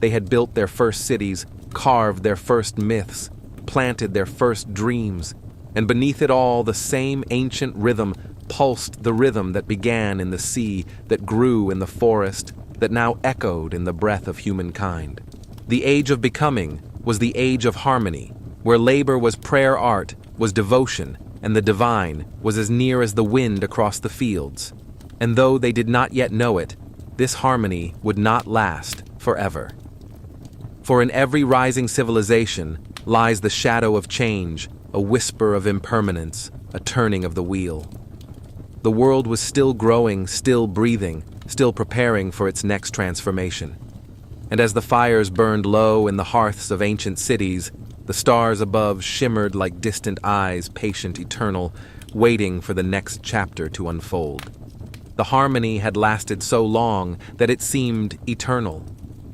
They had built their first cities, carved their first myths, planted their first dreams, and beneath it all the same ancient rhythm pulsed, the rhythm that began in the sea, that grew in the forest, that now echoed in the breath of humankind. The age of becoming was the age of harmony, where labor was prayer, art was devotion, and the divine was as near as the wind across the fields. And though they did not yet know it, this harmony would not last forever. For in every rising civilization lies the shadow of change, a whisper of impermanence, a turning of the wheel. The world was still growing, still breathing, still preparing for its next transformation. And as the fires burned low in the hearths of ancient cities, the stars above shimmered like distant eyes, patient, eternal, waiting for the next chapter to unfold. The harmony had lasted so long that it seemed eternal.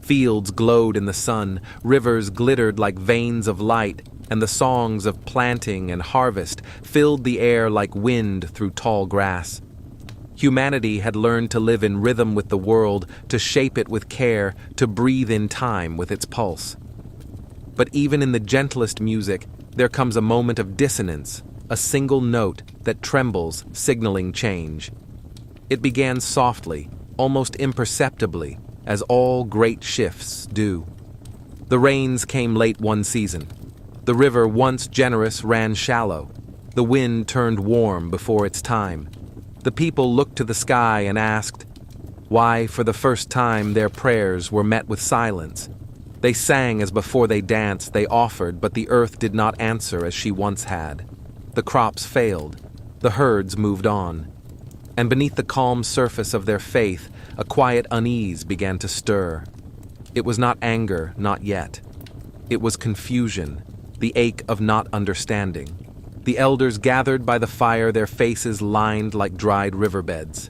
Fields glowed in the sun, rivers glittered like veins of light, and the songs of planting and harvest filled the air like wind through tall grass. Humanity had learned to live in rhythm with the world, to shape it with care, to breathe in time with its pulse. But even in the gentlest music, there comes a moment of dissonance, a single note that trembles, signaling change. It began softly, almost imperceptibly, as all great shifts do. The rains came late one season. The river, once generous, ran shallow. The wind turned warm before its time. The people looked to the sky and asked why, for the first time, their prayers were met with silence. They sang as before they danced, they offered, but the earth did not answer as she once had. The crops failed. The herds moved on. And beneath the calm surface of their faith, a quiet unease began to stir. It was not anger, not yet. It was confusion, the ache of not understanding. The elders gathered by the fire, their faces lined like dried riverbeds.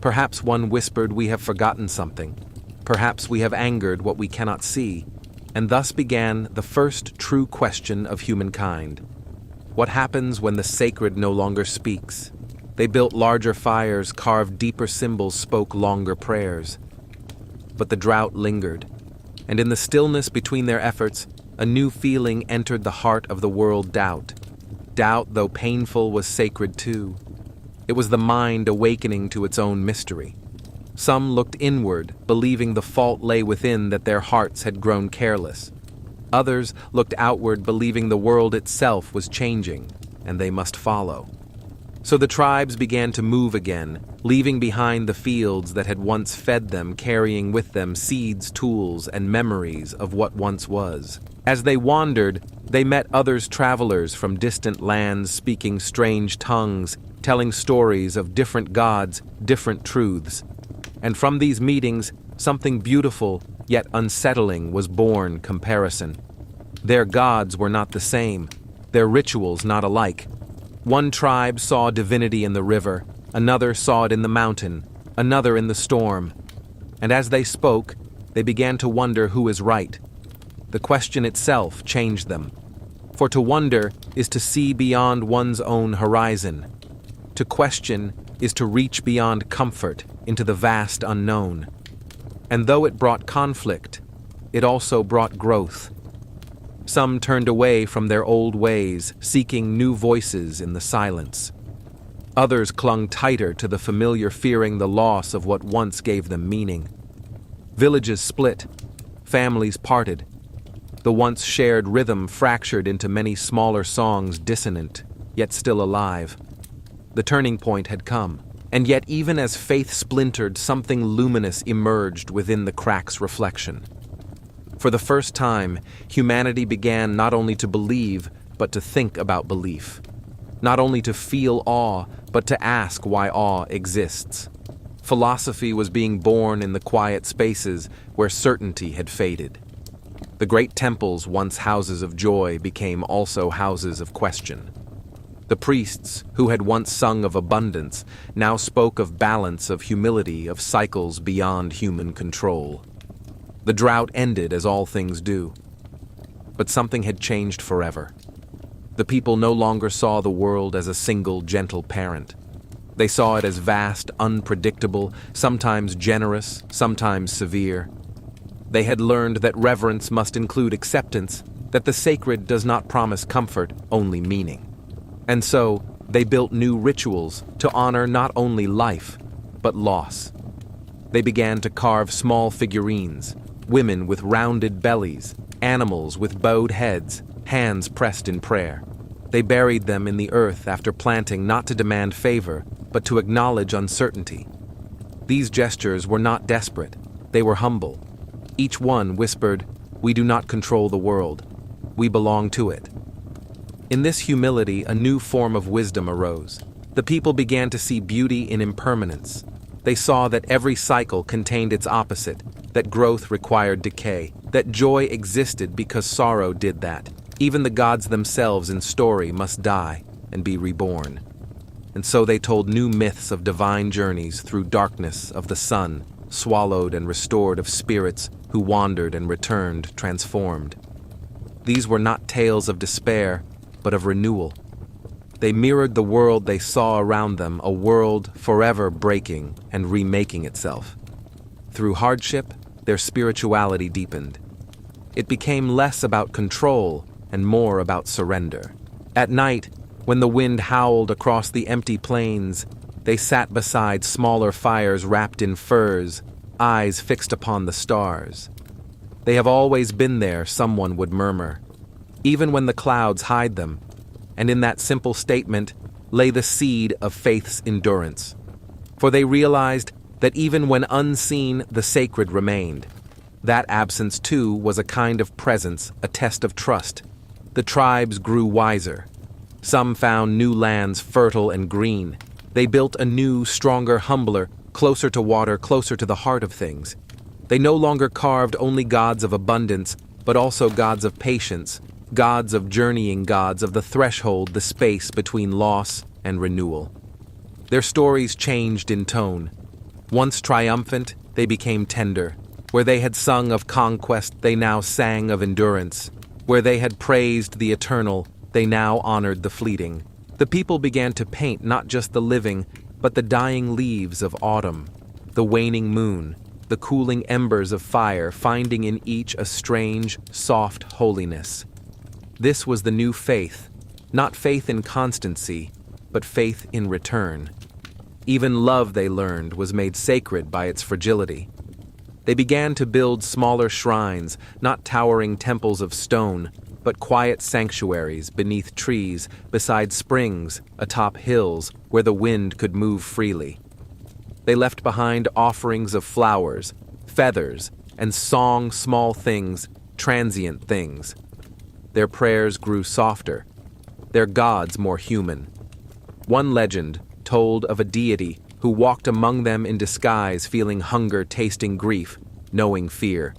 Perhaps one whispered, "We have forgotten something. Perhaps we have angered what we cannot see." And thus began the first true question of humankind. What happens when the sacred no longer speaks? They built larger fires, carved deeper symbols, spoke longer prayers. but the drought lingered. And in the stillness between their efforts, a new feeling entered the heart of the world: doubt. Doubt, though painful, was sacred too. It was the mind awakening to its own mystery. Some looked inward, believing the fault lay within, that their hearts had grown careless. Others looked outward, believing the world itself was changing, and they must follow. So the tribes began to move again, leaving behind the fields that had once fed them, carrying with them seeds, tools, and memories of what once was. As they wandered, they met others, travelers from distant lands, speaking strange tongues, telling stories of different gods, different truths. And from these meetings, something beautiful yet unsettling was born: comparison. Their gods were not the same, their rituals not alike. One tribe saw divinity in the river, another saw it in the mountain, another in the storm. And as they spoke, they began to wonder who is right. The question itself changed them. For to wonder is to see beyond one's own horizon. To question is to reach beyond comfort into the vast unknown. And though it brought conflict, it also brought growth. Some turned away from their old ways, seeking new voices in the silence. Others clung tighter to the familiar, fearing the loss of what once gave them meaning. Villages split, families parted. The once shared rhythm fractured into many smaller songs, dissonant, yet still alive. The turning point had come, and yet even as faith splintered, something luminous emerged within the crack's reflection. For the first time, humanity began not only to believe, but to think about belief. Not only to feel awe, but to ask why awe exists. Philosophy was being born in the quiet spaces where certainty had faded. The great temples, once houses of joy, became also houses of question. The priests, who had once sung of abundance, now spoke of balance, of humility, of cycles beyond human control. The drought ended, as all things do. But something had changed forever. The people no longer saw the world as a single, gentle parent. They saw it as vast, unpredictable, sometimes generous, sometimes severe. They had learned that reverence must include acceptance, that the sacred does not promise comfort, only meaning. And so, they built new rituals to honor not only life, but loss. They began to carve small figurines, women with rounded bellies, animals with bowed heads, hands pressed in prayer. They buried them in the earth after planting, not to demand favor, but to acknowledge uncertainty. These gestures were not desperate, they were humble. Each one whispered, "We do not control the world. We belong to it." In this humility, a new form of wisdom arose. The people began to see beauty in impermanence. They saw that every cycle contained its opposite, that growth required decay, that joy existed because sorrow did that. Even the gods themselves in story must die and be reborn. And so they told new myths of divine journeys through darkness, of the sun, swallowed and restored, of spirits who wandered and returned, transformed. These were not tales of despair, but of renewal. They mirrored the world they saw around them, a world forever breaking and remaking itself. Through hardship, their spirituality deepened. It became less about control and more about surrender. At night, when the wind howled across the empty plains, they sat beside smaller fires wrapped in furs, eyes fixed upon the stars. "They have always been there," someone would murmur, "even when the clouds hide them." And in that simple statement lay the seed of faith's endurance. For they realized that even when unseen, the sacred remained. That absence, too, was a kind of presence, a test of trust. The tribes grew wiser. Some found new lands fertile and green. They built a new, stronger, humbler, closer to water, closer to the heart of things. They no longer carved only gods of abundance, but also gods of patience, gods of journeying, gods of the threshold, the space between loss and renewal. Their stories changed in tone. Once triumphant, they became tender. Where they had sung of conquest, they now sang of endurance. Where they had praised the eternal, they now honored the fleeting. The people began to paint not just the living, but the dying leaves of autumn, the waning moon, the cooling embers of fire finding in each a strange, soft holiness. This was the new faith, not faith in constancy, but faith in return. Even love, they learned, was made sacred by its fragility. They began to build smaller shrines, not towering temples of stone, but quiet sanctuaries beneath trees, beside springs, atop hills, where the wind could move freely. They left behind offerings of flowers, feathers, and small things, transient things. Their prayers grew softer, their gods more human. One legend told of a deity who walked among them in disguise, feeling hunger, tasting grief, knowing fear.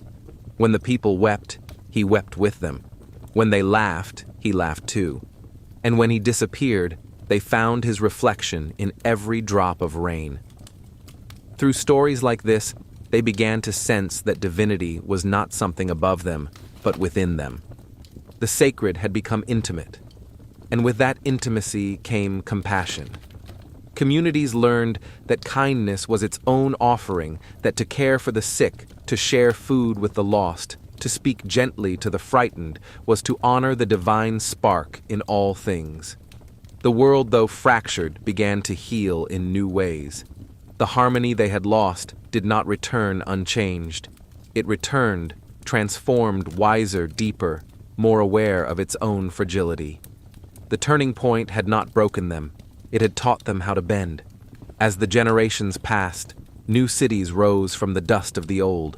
When the people wept, he wept with them. When they laughed, he laughed too. And when he disappeared, they found his reflection in every drop of rain. Through stories like this, they began to sense that divinity was not something above them, but within them. The sacred had become intimate, and with that intimacy came compassion. Communities learned that kindness was its own offering, that to care for the sick, to share food with the lost, to speak gently to the frightened, was to honor the divine spark in all things. The world, though fractured, began to heal in new ways. The harmony they had lost did not return unchanged. It returned, transformed, wiser, deeper, more aware of its own fragility. The turning point had not broken them. It had taught them how to bend. As the generations passed, new cities rose from the dust of the old.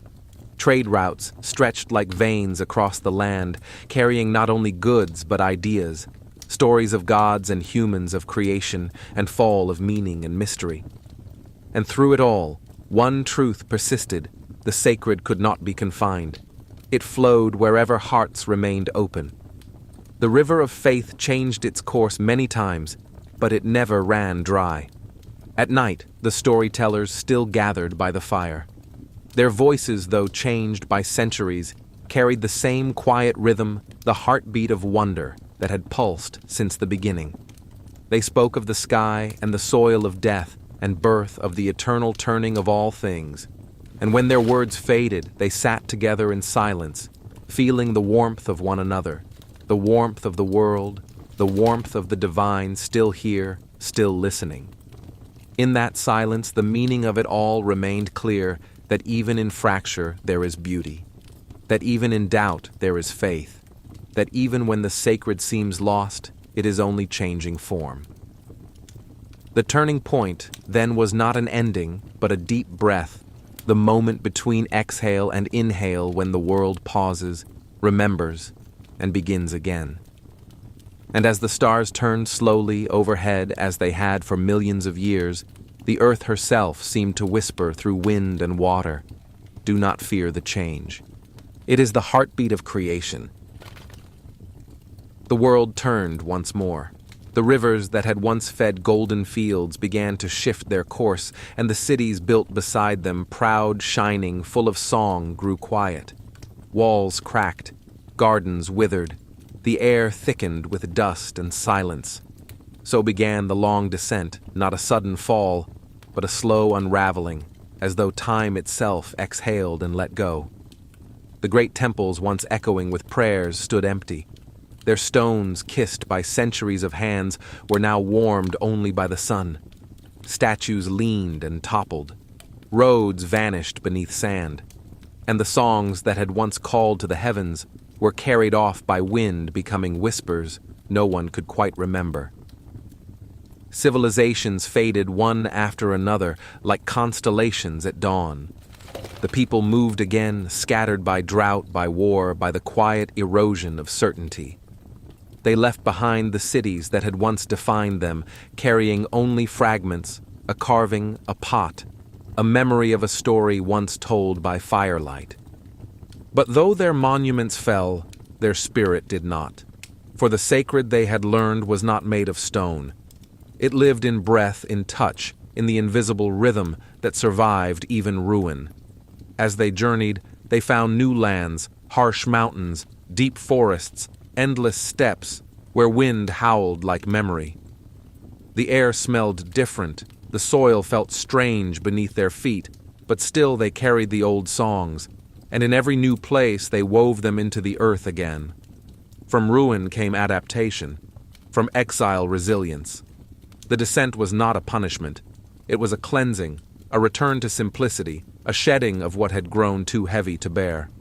Trade routes stretched like veins across the land, carrying not only goods but ideas, stories of gods and humans, of creation and fall, of meaning and mystery. And through it all, one truth persisted: the sacred could not be confined. It flowed wherever hearts remained open. The river of faith changed its course many times, but it never ran dry. At night, the storytellers still gathered by the fire. Their voices, though changed by centuries, carried the same quiet rhythm, the heartbeat of wonder that had pulsed since the beginning. They spoke of the sky and the soil of death and birth, of the eternal turning of all things. And when their words faded, they sat together in silence, feeling the warmth of one another, the warmth of the world, the warmth of the divine, still here, still listening. In that silence, the meaning of it all remained clear: that even in fracture there is beauty, that even in doubt there is faith, that even when the sacred seems lost, it is only changing form. The turning point then was not an ending, but a deep breath, the moment between exhale and inhale, when the world pauses, remembers, and begins again. And as the stars turned slowly overhead, as they had for millions of years, the earth herself seemed to whisper through wind and water, "Do not fear the change. It is the heartbeat of creation." The world turned once more. The rivers that had once fed golden fields began to shift their course, and the cities built beside them, proud, shining, full of song, grew quiet. Walls cracked, gardens withered, the air thickened with dust and silence. So began the long descent, not a sudden fall, but a slow unraveling, as though time itself exhaled and let go. The great temples, once echoing with prayers, stood empty. Their stones, kissed by centuries of hands, were now warmed only by the sun. Statues leaned and toppled. Roads vanished beneath sand. And the songs that had once called to the heavens were carried off by wind, becoming whispers no one could quite remember. Civilizations faded one after another, like constellations at dawn. The people moved again, scattered by drought, by war, by the quiet erosion of certainty. They left behind the cities that had once defined them, carrying only fragments, a carving, a pot, a memory of a story once told by firelight. But though their monuments fell, their spirit did not. For the sacred they had learned was not made of stone. It lived in breath, in touch, in the invisible rhythm that survived even ruin. As they journeyed, they found new lands, harsh mountains, deep forests, endless steppes, where wind howled like memory. The air smelled different, the soil felt strange beneath their feet, but still they carried the old songs, and in every new place they wove them into the earth again. From ruin came adaptation, from exile resilience. The descent was not a punishment. It was a cleansing, a return to simplicity, a shedding of what had grown too heavy to bear.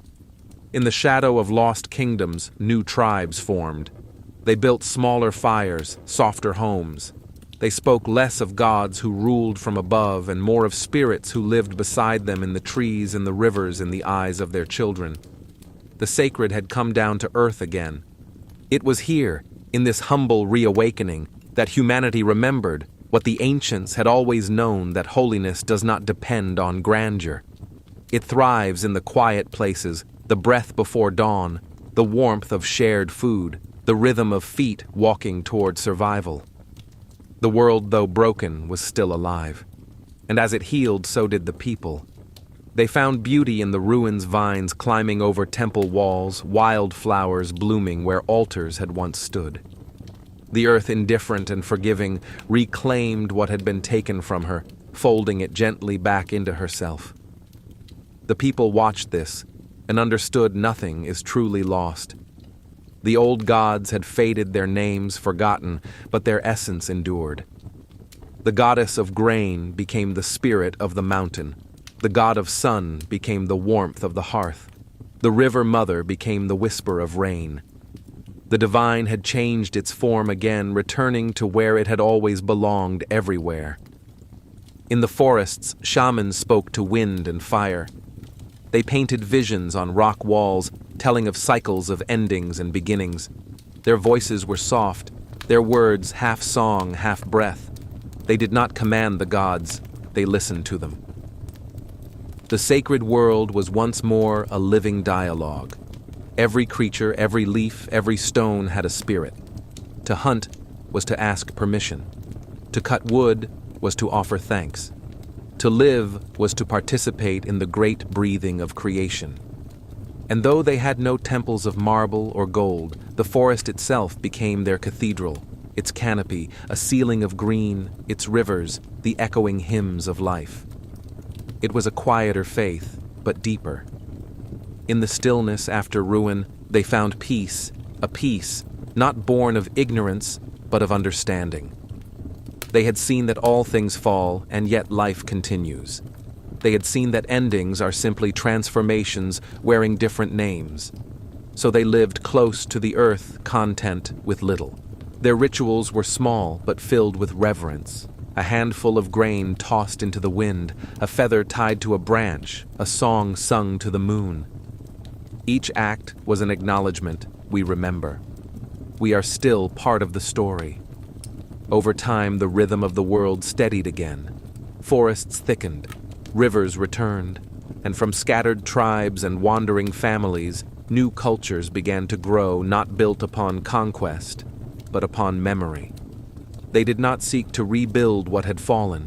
In the shadow of lost kingdoms, new tribes formed. They built smaller fires, softer homes. They spoke less of gods who ruled from above and more of spirits who lived beside them in the trees and the rivers in the eyes of their children. The sacred had come down to earth again. It was here, in this humble reawakening, that humanity remembered what the ancients had always known, that holiness does not depend on grandeur. It thrives in the quiet places, the breath before dawn, the warmth of shared food, the rhythm of feet walking toward survival. The world, though broken, was still alive, and as it healed, so did the people. They found beauty in the ruins, vines climbing over temple walls, wildflowers blooming where altars had once stood. The earth, indifferent and forgiving, reclaimed what had been taken from her, folding it gently back into herself. The people watched this and understood nothing is truly lost. The old gods had faded, their names forgotten, but their essence endured. The goddess of grain became the spirit of the mountain. The god of sun became the warmth of the hearth. The river mother became the whisper of rain. The divine had changed its form again, returning to where it had always belonged, everywhere. In the forests, shamans spoke to wind and fire. They painted visions on rock walls, telling of cycles of endings and beginnings. Their voices were soft, their words half song, half breath. They did not command the gods, they listened to them. The sacred world was once more a living dialogue. Every creature, every leaf, every stone had a spirit. To hunt was to ask permission. To cut wood was to offer thanks. To live was to participate in the great breathing of creation. And though they had no temples of marble or gold, the forest itself became their cathedral, its canopy, a ceiling of green, its rivers, the echoing hymns of life. It was a quieter faith, but deeper. In the stillness after ruin, they found peace, a peace not born of ignorance, but of understanding. They had seen that all things fall, and yet life continues. They had seen that endings are simply transformations wearing different names. So they lived close to the earth, content with little. Their rituals were small, but filled with reverence. A handful of grain tossed into the wind, a feather tied to a branch, a song sung to the moon. Each act was an acknowledgement we remember. We are still part of the story. Over time, the rhythm of the world steadied again. Forests thickened, rivers returned, and from scattered tribes and wandering families, new cultures began to grow, not built upon conquest, but upon memory. They did not seek to rebuild what had fallen.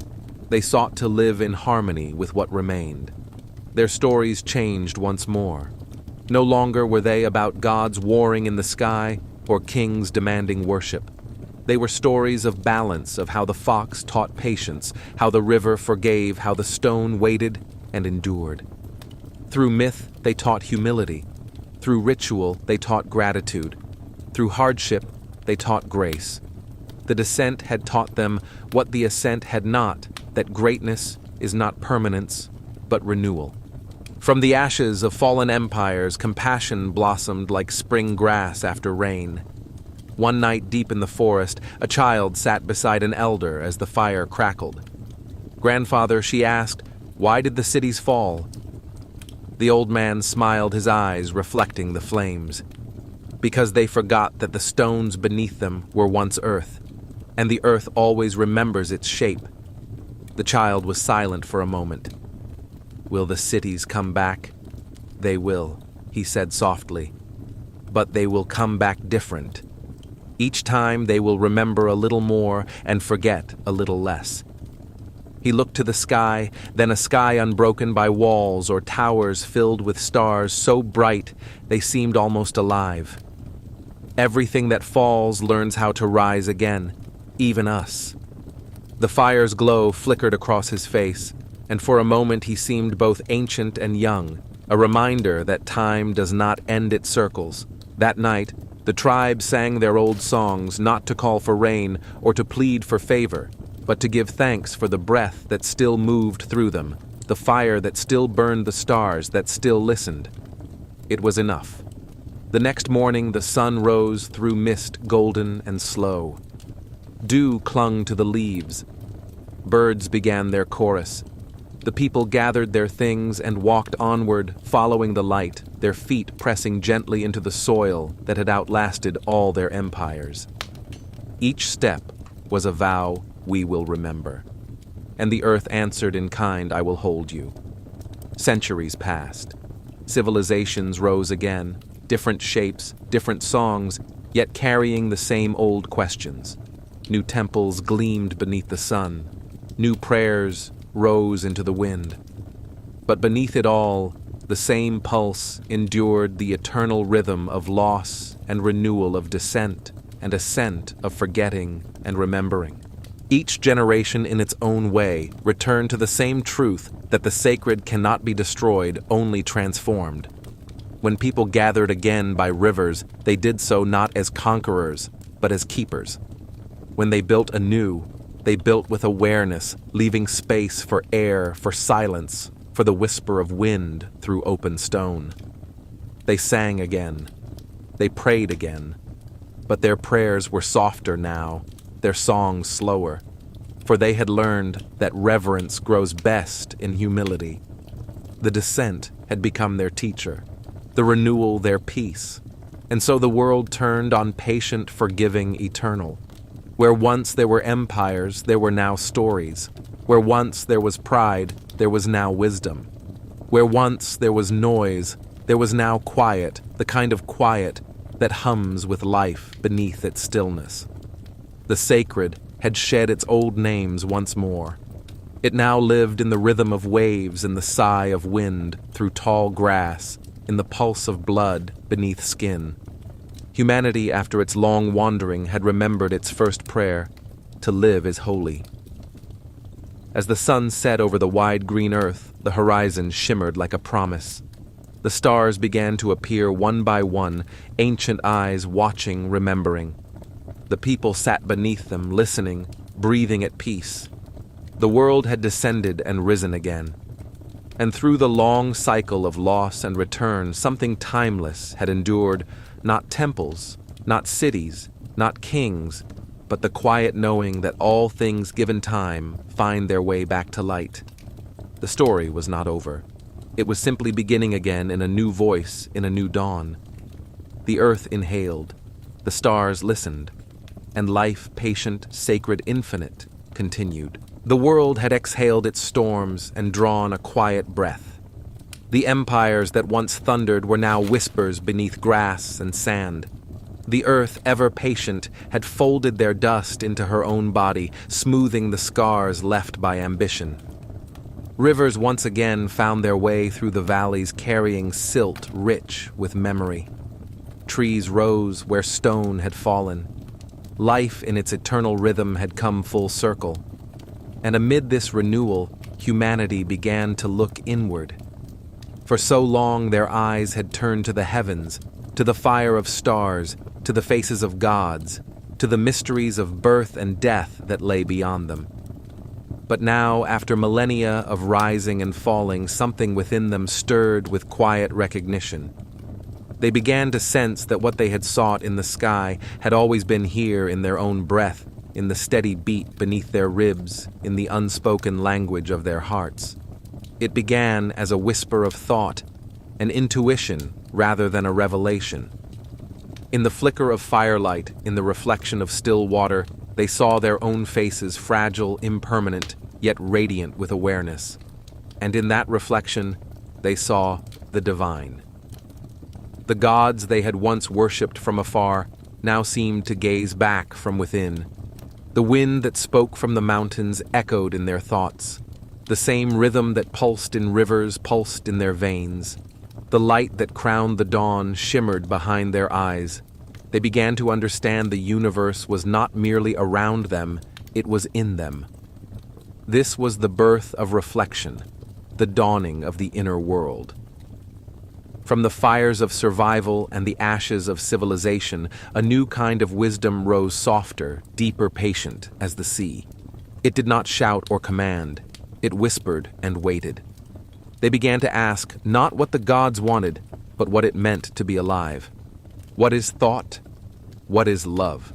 They sought to live in harmony with what remained. Their stories changed once more. No longer were they about gods warring in the sky or kings demanding worship. They were stories of balance, of how the fox taught patience, how the river forgave, how the stone waited and endured. Through myth, they taught humility. Through ritual, they taught gratitude. Through hardship, they taught grace. The descent had taught them what the ascent had not, that greatness is not permanence, but renewal. From the ashes of fallen empires, compassion blossomed like spring grass after rain. One night deep in the forest, a child sat beside an elder as the fire crackled. "Grandfather," she asked, "why did the cities fall?" The old man smiled, his eyes reflecting the flames. Because they forgot that the stones beneath them were once earth, and the earth always remembers its shape. The child was silent for a moment. "Will the cities come back?" "They will," he said softly. "But they will come back different. Each time they will remember a little more and forget a little less." He looked to the sky, then a sky unbroken by walls or towers filled with stars so bright they seemed almost alive. Everything that falls learns how to rise again, even us. The fire's glow flickered across his face, and for a moment he seemed both ancient and young, a reminder that time does not end its circles. That night, the tribe sang their old songs, not to call for rain or to plead for favor, but to give thanks for the breath that still moved through them, the fire that still burned the stars that still listened. It was enough. The next morning the sun rose through mist, golden and slow. Dew clung to the leaves. Birds began their chorus. The people gathered their things and walked onward, following the light, their feet pressing gently into the soil that had outlasted all their empires. Each step was a vow we will remember. And the earth answered in kind, I will hold you. Centuries passed. Civilizations rose again, different shapes, different songs, yet carrying the same old questions. New temples gleamed beneath the sun. New prayers rose into the wind. But beneath it all, the same pulse endured the eternal rhythm of loss and renewal, of descent and ascent, of forgetting and remembering. Each generation in its own way returned to the same truth that the sacred cannot be destroyed, only transformed. When people gathered again by rivers, they did so not as conquerors, but as keepers. When they built anew, they built with awareness, leaving space for air, for silence, for the whisper of wind through open stone. They sang again. They prayed again. But their prayers were softer now, their songs slower, for they had learned that reverence grows best in humility. The descent had become their teacher, the renewal their peace, and so the world turned on patient, forgiving, eternal. Where once there were empires, there were now stories. Where once there was pride, there was now wisdom. Where once there was noise, there was now quiet, the kind of quiet that hums with life beneath its stillness. The sacred had shed its old names once more. It now lived in the rhythm of waves, in the sigh of wind through tall grass, in the pulse of blood beneath skin. Humanity, after its long wandering, had remembered its first prayer: to live is holy. As the sun set over the wide green earth, the horizon shimmered like a promise. The stars began to appear one by one, ancient eyes watching, remembering. The people sat beneath them, listening, breathing at peace. The world had descended and risen again. And through the long cycle of loss and return, something timeless had endured, not temples, not cities, not kings, but the quiet knowing that all things given time find their way back to light. The story was not over. It was simply beginning again in a new voice, in a new dawn. The earth inhaled, the stars listened, and life, patient, sacred, infinite, continued. The world had exhaled its storms and drawn a quiet breath. The empires that once thundered were now whispers beneath grass and sand. The earth, ever patient, had folded their dust into her own body, smoothing the scars left by ambition. Rivers once again found their way through the valleys, carrying silt rich with memory. Trees rose where stone had fallen. Life in its eternal rhythm had come full circle. And amid this renewal, humanity began to look inward. For so long their eyes had turned to the heavens, to the fire of stars, to the faces of gods, to the mysteries of birth and death that lay beyond them. But now, after millennia of rising and falling, something within them stirred with quiet recognition. They began to sense that what they had sought in the sky had always been here in their own breath, in the steady beat beneath their ribs, in the unspoken language of their hearts. It began as a whisper of thought, an intuition rather than a revelation. In the flicker of firelight, in the reflection of still water, they saw their own faces, fragile, impermanent, yet radiant with awareness. And in that reflection, they saw the divine. The gods they had once worshipped from afar now seemed to gaze back from within. The wind that spoke from the mountains echoed in their thoughts. The same rhythm that pulsed in rivers pulsed in their veins. The light that crowned the dawn shimmered behind their eyes. They began to understand the universe was not merely around them, it was in them. This was the birth of reflection, the dawning of the inner world. From the fires of survival and the ashes of civilization, a new kind of wisdom rose softer, deeper, patient as the sea. It did not shout or command. It whispered and waited. They began to ask not what the gods wanted, but what it meant to be alive. What is thought? What is love?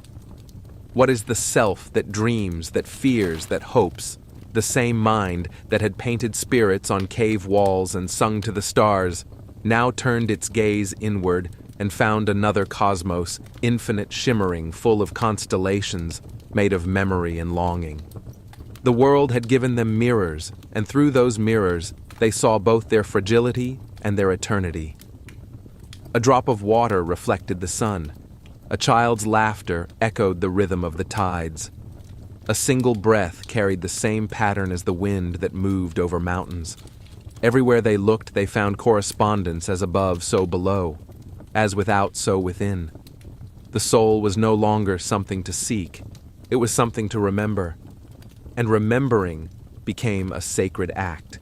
What is the self that dreams, that fears, that hopes? The same mind that had painted spirits on cave walls and sung to the stars now turned its gaze inward and found another cosmos, infinite, shimmering, full of constellations, made of memory and longing. The world had given them mirrors, and through those mirrors they saw both their fragility and their eternity. A drop of water reflected the sun. A child's laughter echoed the rhythm of the tides. A single breath carried the same pattern as the wind that moved over mountains. Everywhere they looked, they found correspondence, as above, so below, as without, so within. The soul was no longer something to seek. It was something to remember. And remembering became a sacred act.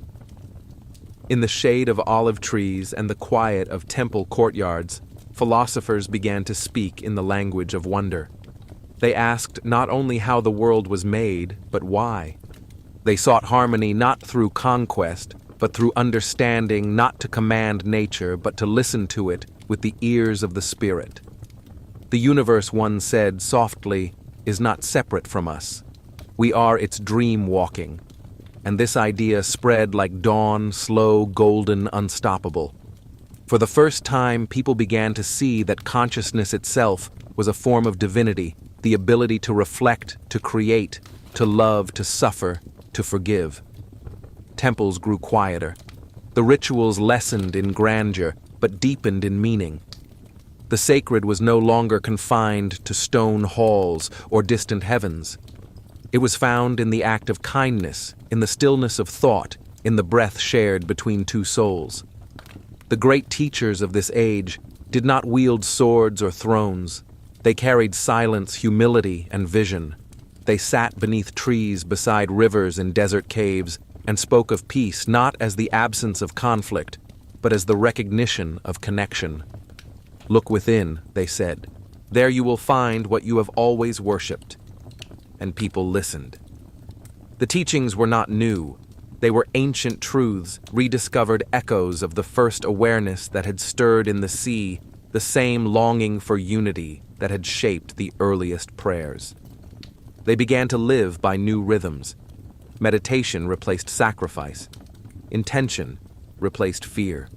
In the shade of olive trees and the quiet of temple courtyards, philosophers began to speak in the language of wonder. They asked not only how the world was made, but why. They sought harmony not through conquest, but through understanding, not to command nature, but to listen to it with the ears of the spirit. The universe, one said softly, is not separate from us. We are its dream walking. And this idea spread like dawn, slow, golden, unstoppable. For the first time, people began to see that consciousness itself was a form of divinity, the ability to reflect, to create, to love, to suffer, to forgive. Temples grew quieter. The rituals lessened in grandeur, but deepened in meaning. The sacred was no longer confined to stone halls or distant heavens. It was found in the act of kindness, in the stillness of thought, in the breath shared between two souls. The great teachers of this age did not wield swords or thrones. They carried silence, humility, and vision. They sat beneath trees beside rivers in desert caves and spoke of peace not as the absence of conflict, but as the recognition of connection. Look within, they said. There you will find what you have always worshipped. And people listened. The teachings were not new. They were ancient truths, rediscovered echoes of the first awareness that had stirred in the sea, the same longing for unity that had shaped the earliest prayers. They began to live by new rhythms. Meditation replaced sacrifice. Intention replaced fear.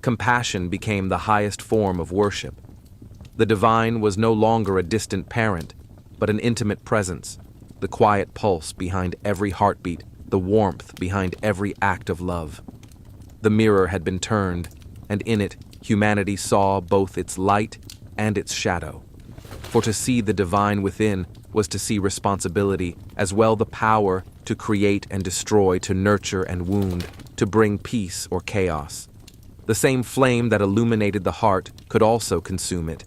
Compassion became the highest form of worship. The divine was no longer a distant parent, but an intimate presence, the quiet pulse behind every heartbeat, the warmth behind every act of love. The mirror had been turned, and in it, humanity saw both its light and its shadow. For to see the divine within was to see responsibility, as well the power to create and destroy, to nurture and wound, to bring peace or chaos. The same flame that illuminated the heart could also consume it.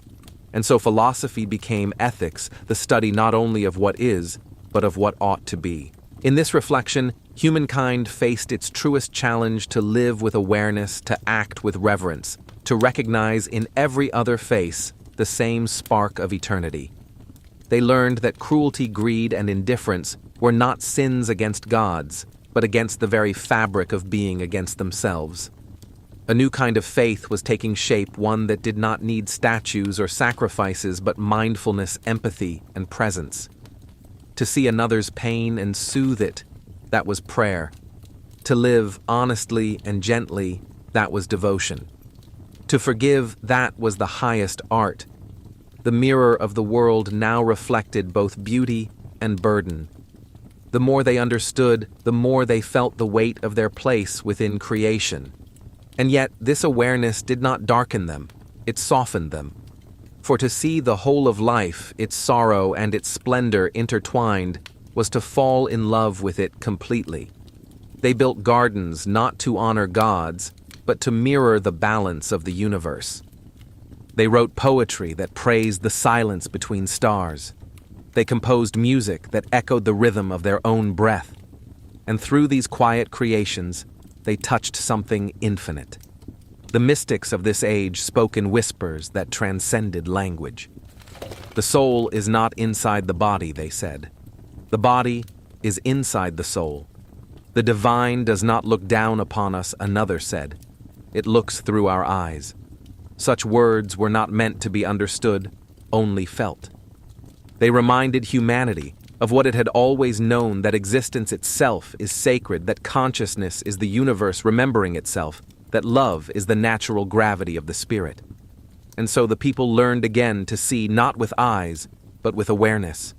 And so philosophy became ethics, the study not only of what is, but of what ought to be. In this reflection, humankind faced its truest challenge to live with awareness, to act with reverence, to recognize in every other face the same spark of eternity. They learned that cruelty, greed, and indifference were not sins against gods, but against the very fabric of being against themselves. A new kind of faith was taking shape, one that did not need statues or sacrifices, but mindfulness, empathy, and presence. To see another's pain and soothe it, that was prayer. To live honestly and gently, that was devotion. To forgive, that was the highest art. The mirror of the world now reflected both beauty and burden. The more they understood, the more they felt the weight of their place within creation. And yet, this awareness did not darken them, it softened them. For to see the whole of life, its sorrow and its splendor intertwined, was to fall in love with it completely. They built gardens not to honor gods, but to mirror the balance of the universe. They wrote poetry that praised the silence between stars. They composed music that echoed the rhythm of their own breath. And through these quiet creations, they touched something infinite. The mystics of this age spoke in whispers that transcended language. The soul is not inside the body, they said. The body is inside the soul. The divine does not look down upon us, another said. It looks through our eyes. Such words were not meant to be understood, only felt. They reminded humanity of what it had always known, that existence itself is sacred, that consciousness is the universe remembering itself, that love is the natural gravity of the spirit. And so the people learned again to see not with eyes, but with awareness.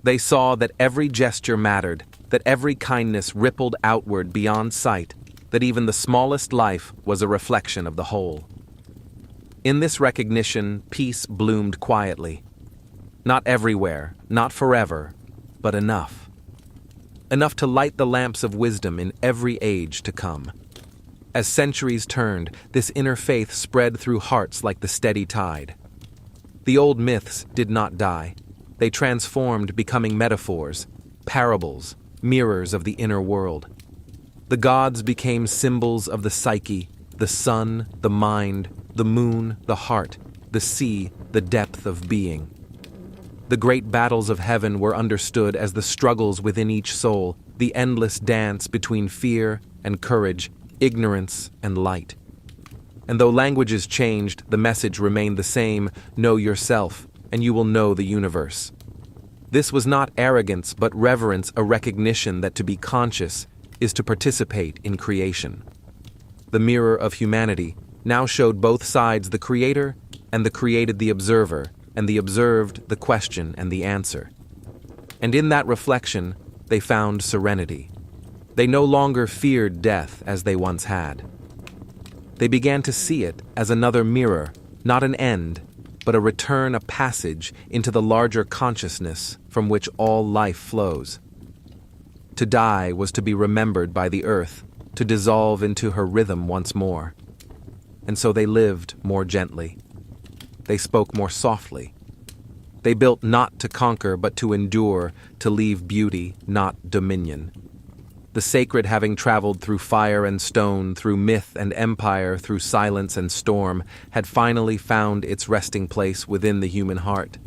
They saw that every gesture mattered, that every kindness rippled outward beyond sight, that even the smallest life was a reflection of the whole. In this recognition, peace bloomed quietly. Not everywhere, not forever, but enough. Enough to light the lamps of wisdom in every age to come. As centuries turned, this inner faith spread through hearts like the steady tide. The old myths did not die. They transformed, becoming metaphors, parables, mirrors of the inner world. The gods became symbols of the psyche, the sun, the mind, the moon, the heart, the sea, the depth of being. The great battles of heaven were understood as the struggles within each soul, the endless dance between fear and courage, ignorance and light. And though languages changed, the message remained the same: know yourself, and you will know the universe. This was not arrogance, but reverence, a recognition that to be conscious is to participate in creation. The mirror of humanity now showed both sides, the creator and the created, the observer, and the observed, the question and the answer. And in that reflection, they found serenity. They no longer feared death as they once had. They began to see it as another mirror, not an end, but a return, a passage into the larger consciousness from which all life flows. To die was to be remembered by the earth, to dissolve into her rhythm once more. And so they lived more gently. They spoke more softly. They built not to conquer, but to endure, to leave beauty, not dominion. The sacred, having traveled through fire and stone, through myth and empire, through silence and storm, had finally found its resting place within the human heart.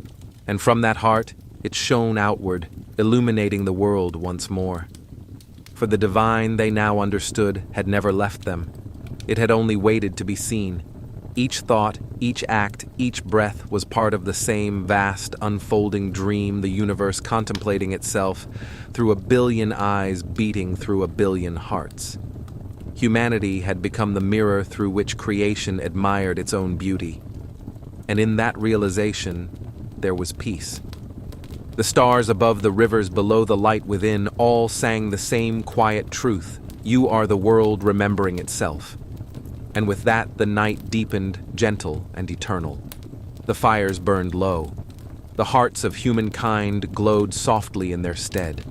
And from that heart, it shone outward, illuminating the world once more. For the divine, they now understood, had never left them. It had only waited to be seen. Each thought, each act, each breath was part of the same vast, unfolding dream, the universe contemplating itself through a billion eyes beating through a billion hearts. Humanity had become the mirror through which creation admired its own beauty. And in that realization, there was peace. The stars above, the rivers below, the light within, all sang the same quiet truth: you are the world remembering itself. And with that, the night deepened, gentle and eternal. The fires burned low. The hearts of humankind glowed softly in their stead.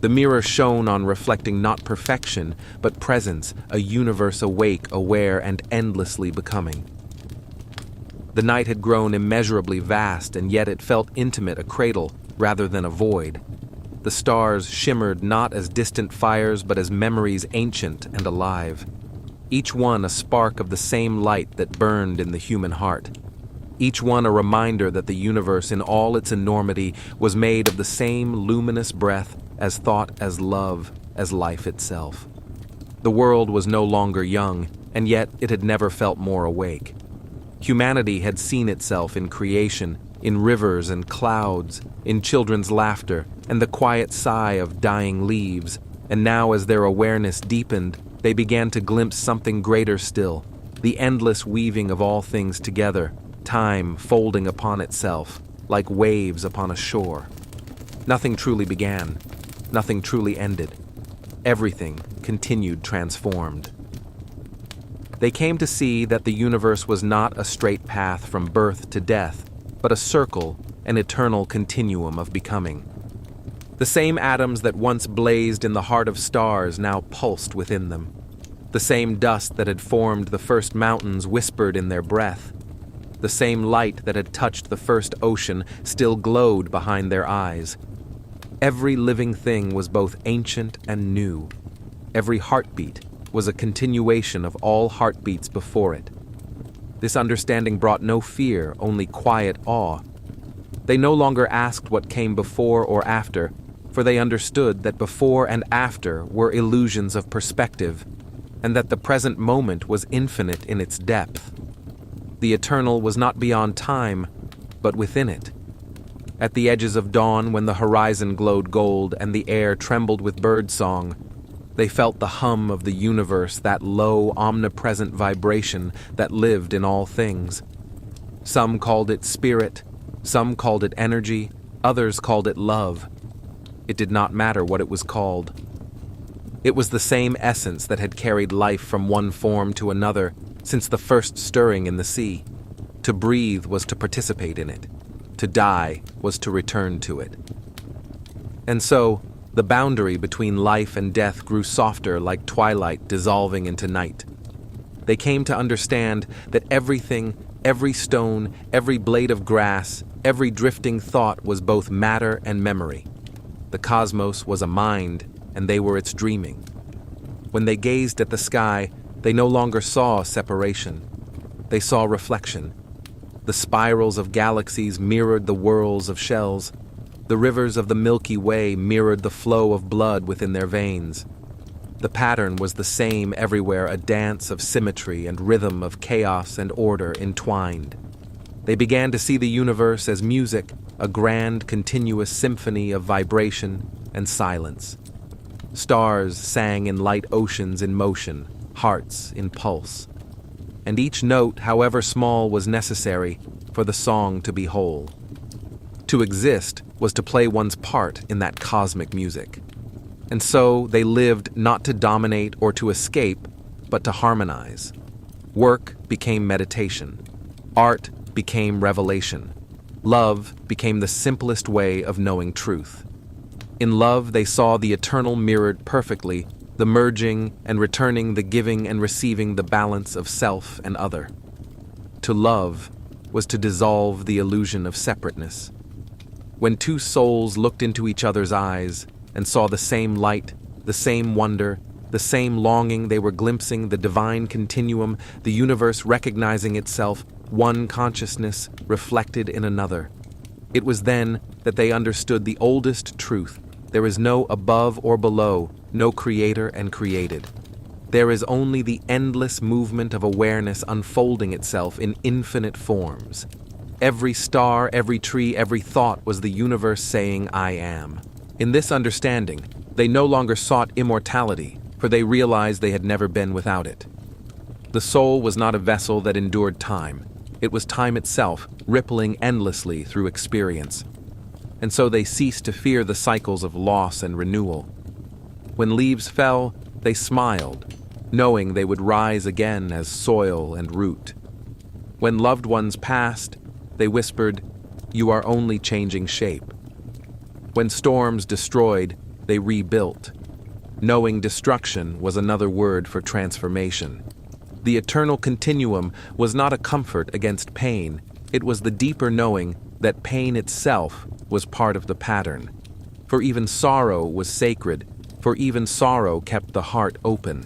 The mirror shone on, reflecting not perfection, but presence, a universe awake, aware, and endlessly becoming. The night had grown immeasurably vast, and yet it felt intimate, a cradle rather than a void. The stars shimmered not as distant fires, but as memories ancient and alive. Each one a spark of the same light that burned in the human heart. Each one a reminder that the universe in all its enormity was made of the same luminous breath, as thought, as love, as life itself. The world was no longer young, and yet it had never felt more awake. Humanity had seen itself in creation, in rivers and clouds, in children's laughter, and the quiet sigh of dying leaves, and now as their awareness deepened, they began to glimpse something greater still, the endless weaving of all things together, time folding upon itself, like waves upon a shore. Nothing truly began, nothing truly ended. Everything continued transformed. They came to see that the universe was not a straight path from birth to death, but a circle, an eternal continuum of becoming. The same atoms that once blazed in the heart of stars now pulsed within them. The same dust that had formed the first mountains whispered in their breath. The same light that had touched the first ocean still glowed behind their eyes. Every living thing was both ancient and new. Every heartbeat was a continuation of all heartbeats before it. This understanding brought no fear, only quiet awe. They no longer asked what came before or after, for they understood that before and after were illusions of perspective, and that the present moment was infinite in its depth. The eternal was not beyond time, but within it. At the edges of dawn, when the horizon glowed gold and the air trembled with birdsong, they felt the hum of the universe, that low, omnipresent vibration that lived in all things. Some called it spirit, some called it energy, others called it love. It did not matter what it was called. It was the same essence that had carried life from one form to another since the first stirring in the sea. To breathe was to participate in it. To die was to return to it. And so, the boundary between life and death grew softer like twilight dissolving into night. They came to understand that everything, every stone, every blade of grass, every drifting thought was both matter and memory. The cosmos was a mind, and they were its dreaming. When they gazed at the sky, they no longer saw separation. They saw reflection. The spirals of galaxies mirrored the whirls of shells. The rivers of the Milky Way mirrored the flow of blood within their veins. The pattern was the same everywhere, a dance of symmetry and rhythm, of chaos and order entwined. They began to see the universe as music, a grand, continuous symphony of vibration and silence. Stars sang in light oceans in motion, hearts in pulse. And each note, however small, was necessary for the song to be whole. To exist was to play one's part in that cosmic music. And so they lived not to dominate or to escape, but to harmonize. Work became meditation. Art became revelation. Love became the simplest way of knowing truth. In love, they saw the eternal mirrored perfectly, the merging and returning, the giving and receiving, the balance of self and other. To love was to dissolve the illusion of separateness. When two souls looked into each other's eyes and saw the same light, the same wonder, the same longing, they were glimpsing the divine continuum, the universe recognizing itself, one consciousness reflected in another. It was then that they understood the oldest truth. There is no above or below, no creator and created. There is only the endless movement of awareness unfolding itself in infinite forms. Every star, every tree, every thought was the universe saying, "I am." In this understanding, they no longer sought immortality, for they realized they had never been without it. The soul was not a vessel that endured time. It was time itself, rippling endlessly through experience. And so they ceased to fear the cycles of loss and renewal. When leaves fell, they smiled, knowing they would rise again as soil and root. When loved ones passed, they whispered, "You are only changing shape." When storms destroyed, they rebuilt, knowing destruction was another word for transformation. The eternal continuum was not a comfort against pain, it was the deeper knowing that pain itself was part of the pattern. For even sorrow was sacred, for even sorrow kept the heart open.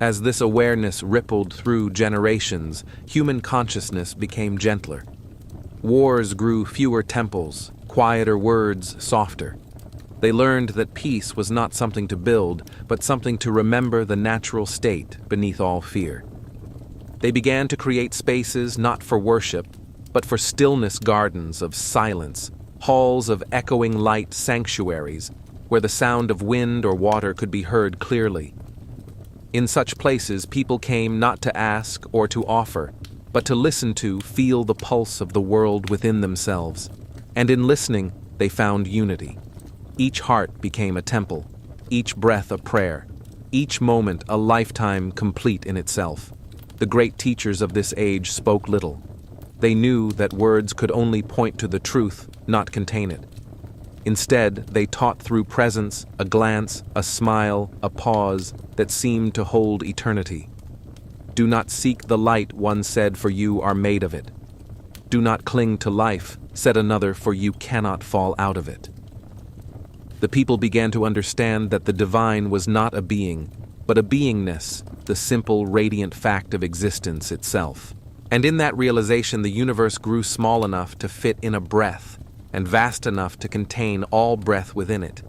As this awareness rippled through generations, human consciousness became gentler. Wars grew fewer temples, quieter words softer. They learned that peace was not something to build, but something to remember the natural state beneath all fear. They began to create spaces not for worship, but for stillness, gardens of silence, halls of echoing light, sanctuaries, where the sound of wind or water could be heard clearly. In such places, people came not to ask or to offer, but to listen to, feel the pulse of the world within themselves. And in listening, they found unity. Each heart became a temple, each breath a prayer, each moment a lifetime complete in itself. The great teachers of this age spoke little. They knew that words could only point to the truth, not contain it. Instead, they taught through presence, a glance, a smile, a pause that seemed to hold eternity. "Do not seek the light," one said, "for you are made of it. Do not cling to life," said another, "for you cannot fall out of it." The people began to understand that the divine was not a being, but a beingness, the simple, radiant fact of existence itself. And in that realization, the universe grew small enough to fit in a breath, and vast enough to contain all breath within it.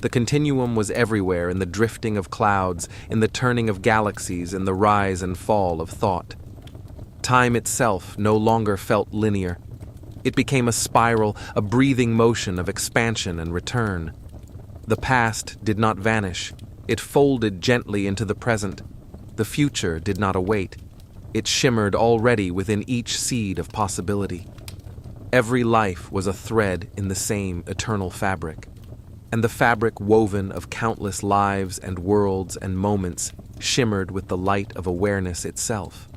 The continuum was everywhere, in the drifting of clouds, in the turning of galaxies, in the rise and fall of thought. Time itself no longer felt linear. It became a spiral, a breathing motion of expansion and return. The past did not vanish. It folded gently into the present. The future did not await. It shimmered already within each seed of possibility. Every life was a thread in the same eternal fabric, and the fabric woven of countless lives and worlds and moments shimmered with the light of awareness itself.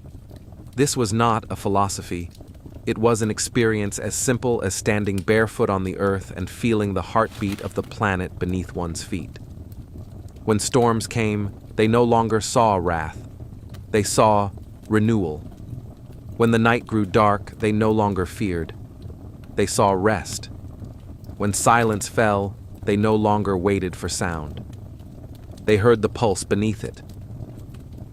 This was not a philosophy. It was an experience as simple as standing barefoot on the earth and feeling the heartbeat of the planet beneath one's feet. When storms came, they no longer saw wrath. They saw renewal. When the night grew dark, they no longer feared. They saw rest. When silence fell, they no longer waited for sound. They heard the pulse beneath it.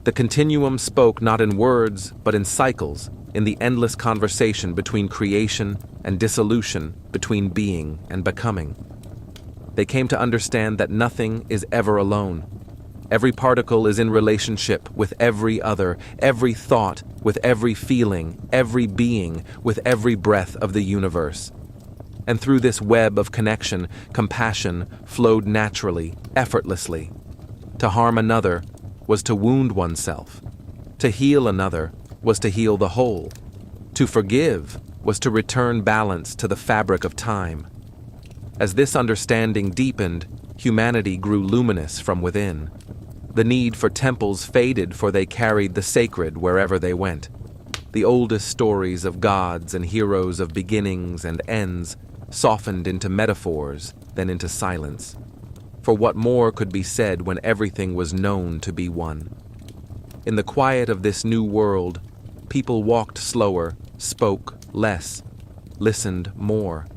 The continuum spoke not in words, but in cycles, in the endless conversation between creation and dissolution, between being and becoming. They came to understand that nothing is ever alone. Every particle is in relationship with every other, every thought with every feeling, every being with every breath of the universe. And through this web of connection, compassion flowed naturally, effortlessly. To harm another was to wound oneself. To heal another was to heal the whole. To forgive was to return balance to the fabric of time. As this understanding deepened, humanity grew luminous from within. The need for temples faded, for they carried the sacred wherever they went. The oldest stories of gods and heroes of beginnings and ends softened into metaphors, then into silence. For what more could be said when everything was known to be one? In the quiet of this new world, people walked slower, spoke less, listened more.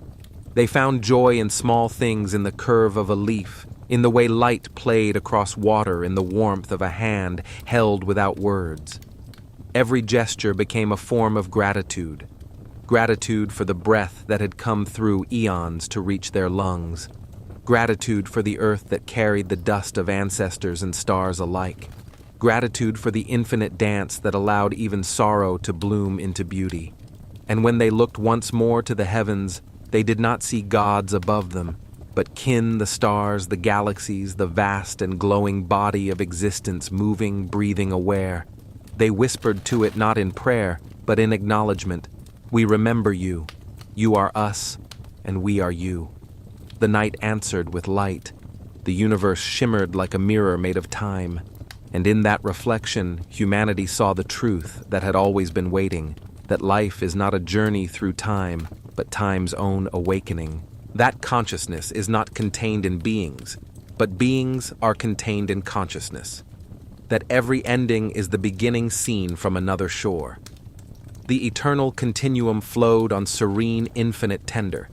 They found joy in small things, in the curve of a leaf, in the way light played across water, in the warmth of a hand held without words. Every gesture became a form of gratitude. Gratitude for the breath that had come through eons to reach their lungs. Gratitude for the earth that carried the dust of ancestors and stars alike. Gratitude for the infinite dance that allowed even sorrow to bloom into beauty. And when they looked once more to the heavens, they did not see gods above them, but kin, the stars, the galaxies, the vast and glowing body of existence moving, breathing, aware. They whispered to it not in prayer, but in acknowledgement. We remember you. You are us, and we are you. The night answered with light. The universe shimmered like a mirror made of time. And in that reflection, humanity saw the truth that had always been waiting, that life is not a journey through time, but time's own awakening. That consciousness is not contained in beings, but beings are contained in consciousness. That every ending is the beginning seen from another shore. The eternal continuum flowed on serene, infinite tender.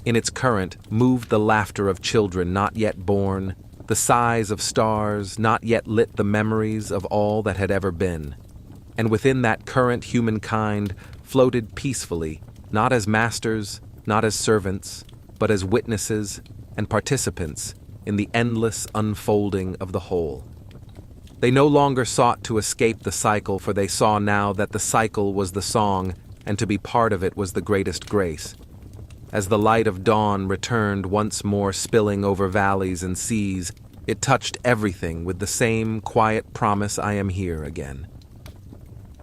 In its current moved the laughter of children not yet born, the sighs of stars not yet lit the memories of all that had ever been. And within that current humankind floated peacefully, not as masters, not as servants, but as witnesses and participants in the endless unfolding of the whole. They no longer sought to escape the cycle, for they saw now that the cycle was the song, and to be part of it was the greatest grace. As the light of dawn returned once more, spilling over valleys and seas, it touched everything with the same quiet promise, I am here again.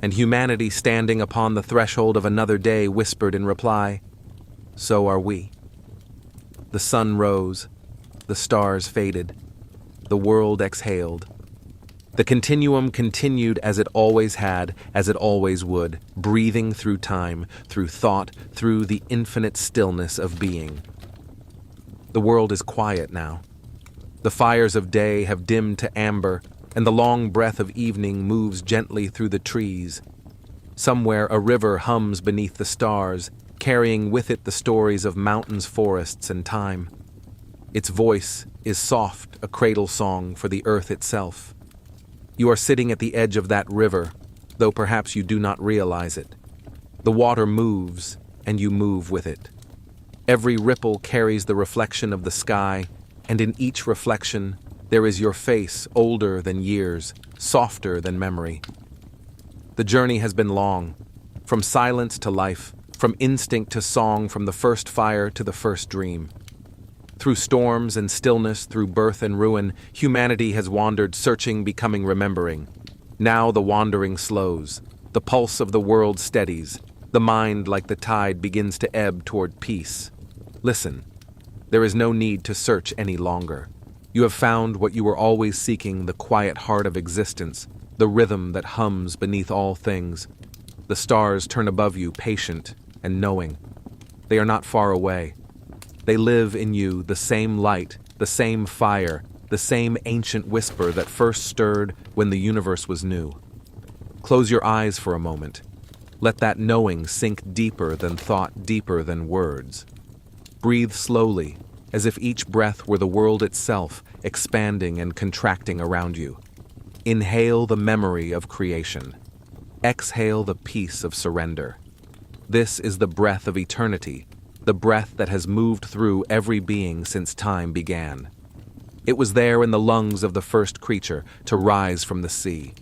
And humanity, standing upon the threshold of another day, whispered in reply, so are we. The sun rose, the stars faded, the world exhaled. The continuum continued as it always had, as it always would, breathing through time, through thought, through the infinite stillness of being. The world is quiet now. The fires of day have dimmed to amber, and the long breath of evening moves gently through the trees. Somewhere a river hums beneath the stars, carrying with it the stories of mountains, forests, and time. Its voice is soft, a cradle song for the earth itself. You are sitting at the edge of that river, though perhaps you do not realize it. The water moves, and you move with it. Every ripple carries the reflection of the sky, and in each reflection, there is your face, older than years, softer than memory. The journey has been long, from silence to life, from instinct to song, from the first fire to the first dream. Through storms and stillness, through birth and ruin, humanity has wandered, searching, becoming, remembering. Now the wandering slows, the pulse of the world steadies, the mind, like the tide, begins to ebb toward peace. Listen, there is no need to search any longer. You have found what you were always seeking, the quiet heart of existence, the rhythm that hums beneath all things. The stars turn above you, patient and knowing. They are not far away. They live in you, the same light, the same fire, the same ancient whisper that first stirred when the universe was new. Close your eyes for a moment. Let that knowing sink deeper than thought, deeper than words. Breathe slowly, as if each breath were the world itself, expanding and contracting around you. Inhale the memory of creation. Exhale the peace of surrender. This is the breath of eternity, the breath that has moved through every being since time began. It was there in the lungs of the first creature to rise from the sea.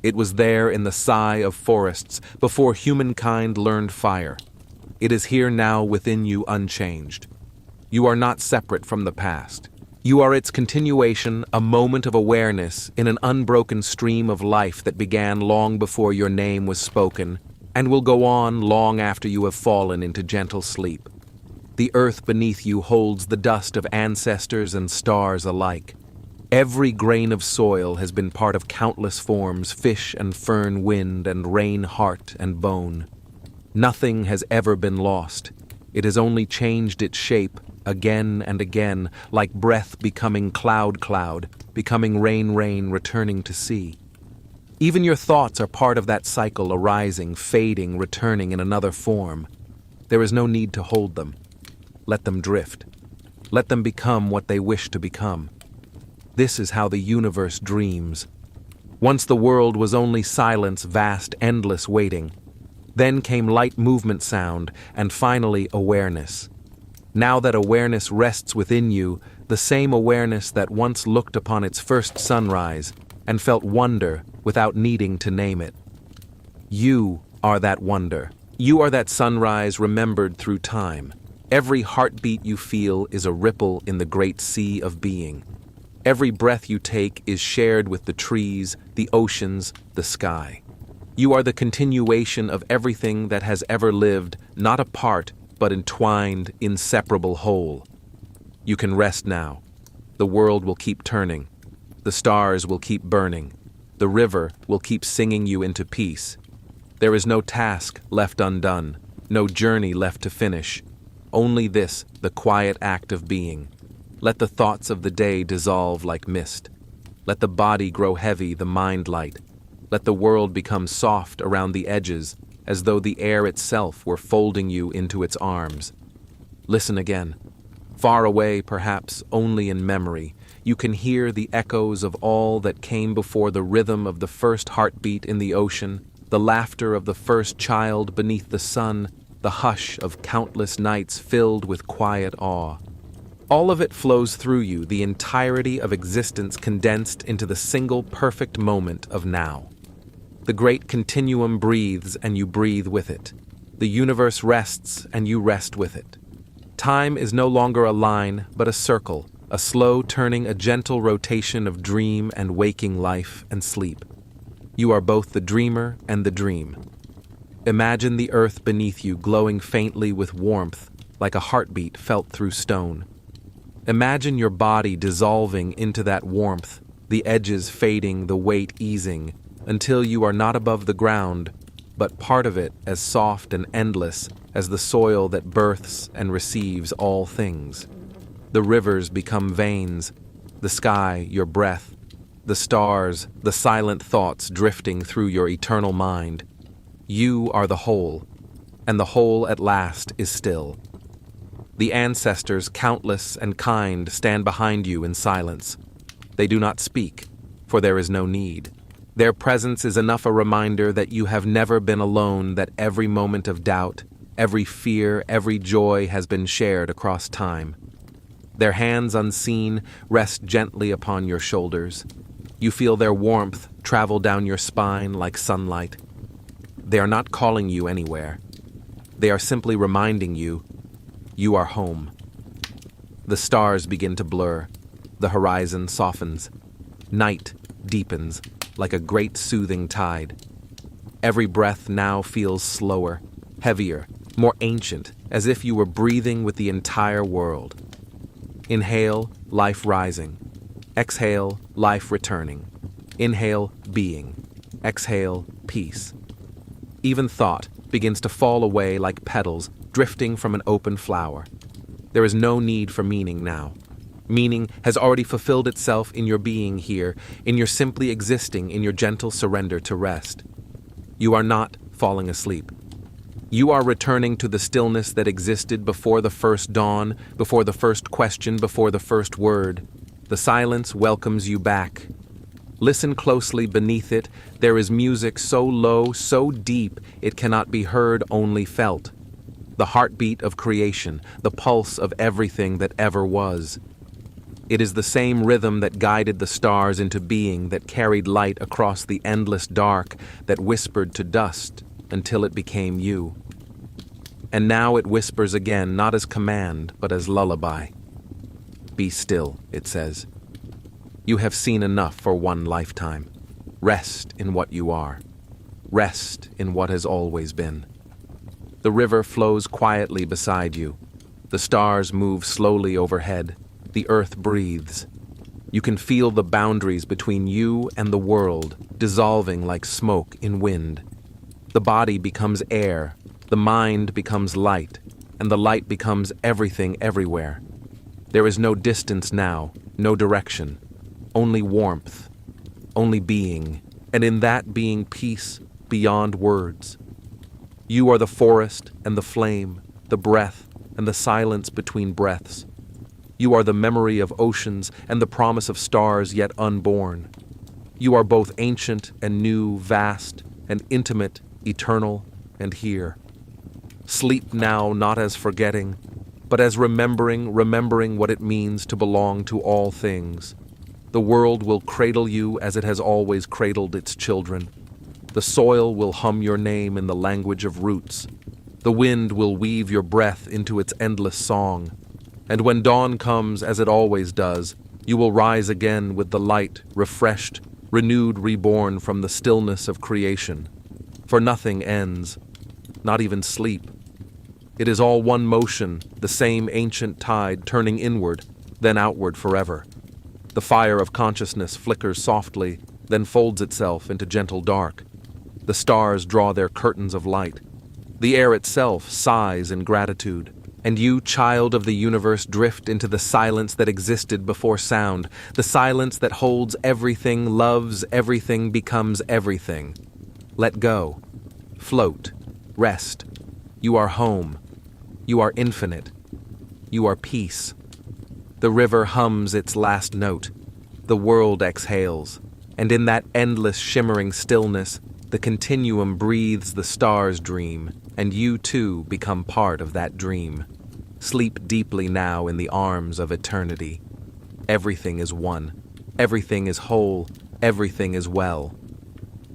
It was there in the sigh of forests before humankind learned fire. It is here now within you unchanged. You are not separate from the past. You are its continuation, a moment of awareness in an unbroken stream of life that began long before your name was spoken and will go on long after you have fallen into gentle sleep. The earth beneath you holds the dust of ancestors and stars alike. Every grain of soil has been part of countless forms, fish and fern, wind and rain, heart and bone. Nothing has ever been lost. It has only changed its shape again and again, like breath becoming cloud, becoming rain, returning to sea. Even your thoughts are part of that cycle, arising, fading, returning in another form. There is no need to hold them. Let them drift. Let them become what they wish to become. This is how the universe dreams. Once the world was only silence, vast, endless waiting. Then came light movement, sound, and finally awareness. Now that awareness rests within you, the same awareness that once looked upon its first sunrise and felt wonder without needing to name it. You are that wonder. You are that sunrise remembered through time. Every heartbeat you feel is a ripple in the great sea of being. Every breath you take is shared with the trees, the oceans, the sky. You are the continuation of everything that has ever lived, not a part, but entwined, inseparable whole. You can rest now. The world will keep turning. The stars will keep burning. The river will keep singing you into peace. There is no task left undone, no journey left to finish. Only this, the quiet act of being. Let the thoughts of the day dissolve like mist. Let the body grow heavy, the mind light. Let the world become soft around the edges, as though the air itself were folding you into its arms. Listen again. Far away, perhaps only in memory, you can hear the echoes of all that came before, the rhythm of the first heartbeat in the ocean, the laughter of the first child beneath the sun, the hush of countless nights filled with quiet awe. All of it flows through you, the entirety of existence condensed into the single perfect moment of now. The great continuum breathes and you breathe with it. The universe rests and you rest with it. Time is no longer a line, but a circle, a slow turning, a gentle rotation of dream and waking, life and sleep. You are both the dreamer and the dream. Imagine the earth beneath you glowing faintly with warmth, like a heartbeat felt through stone. Imagine your body dissolving into that warmth, the edges fading, the weight easing, until you are not above the ground, but part of it, as soft and endless as the soil that births and receives all things. The rivers become veins, the sky your breath, the stars, the silent thoughts drifting through your eternal mind. You are the whole, and the whole at last is still. The ancestors, countless and kind, stand behind you in silence. They do not speak, for there is no need. Their presence is enough a reminder that you have never been alone, that every moment of doubt, every fear, every joy has been shared across time. Their hands unseen rest gently upon your shoulders. You feel their warmth travel down your spine like sunlight. They are not calling you anywhere. They are simply reminding you, you are home. The stars begin to blur. The horizon softens. Night deepens like a great soothing tide. Every breath now feels slower, heavier, more ancient, as if you were breathing with the entire world. Inhale, life rising. Exhale, life returning. Inhale, being. Exhale, peace. Even thought begins to fall away like petals drifting from an open flower. There is no need for meaning now. Meaning has already fulfilled itself in your being here, in your simply existing, in your gentle surrender to rest. You are not falling asleep. You are returning to the stillness that existed before the first dawn, before the first question, before the first word. The silence welcomes you back. Listen closely beneath it. There is music so low, so deep, it cannot be heard, only felt. The heartbeat of creation, the pulse of everything that ever was. It is the same rhythm that guided the stars into being, that carried light across the endless dark, that whispered to dust until it became you. And now it whispers again, not as command, but as lullaby. Be still, it says. You have seen enough for one lifetime. Rest in what you are. Rest in what has always been. The river flows quietly beside you. The stars move slowly overhead. The earth breathes. You can feel the boundaries between you and the world dissolving like smoke in wind. The body becomes air, the mind becomes light, and the light becomes everything everywhere. There is no distance now, no direction, only warmth, only being, and in that being peace beyond words. You are the forest and the flame, the breath and the silence between breaths. You are the memory of oceans and the promise of stars yet unborn. You are both ancient and new, vast and intimate, eternal and here. Sleep now not as forgetting, but as remembering what it means to belong to all things. The world will cradle you as it has always cradled its children. The soil will hum your name in the language of roots. The wind will weave your breath into its endless song. And when dawn comes, as it always does, you will rise again with the light, refreshed, renewed, reborn from the stillness of creation. For nothing ends, not even sleep. It is all one motion, the same ancient tide turning inward, then outward forever. The fire of consciousness flickers softly, then folds itself into gentle dark. The stars draw their curtains of light. The air itself sighs in gratitude. And you, child of the universe, drift into the silence that existed before sound, the silence that holds everything, loves everything, becomes everything. Let go. Float. Rest. You are home. You are infinite. You are peace. The river hums its last note. The world exhales. And in that endless shimmering stillness, the continuum breathes the stars' dream, and you too become part of that dream. Sleep deeply now in the arms of eternity. Everything is one. Everything is whole. Everything is well.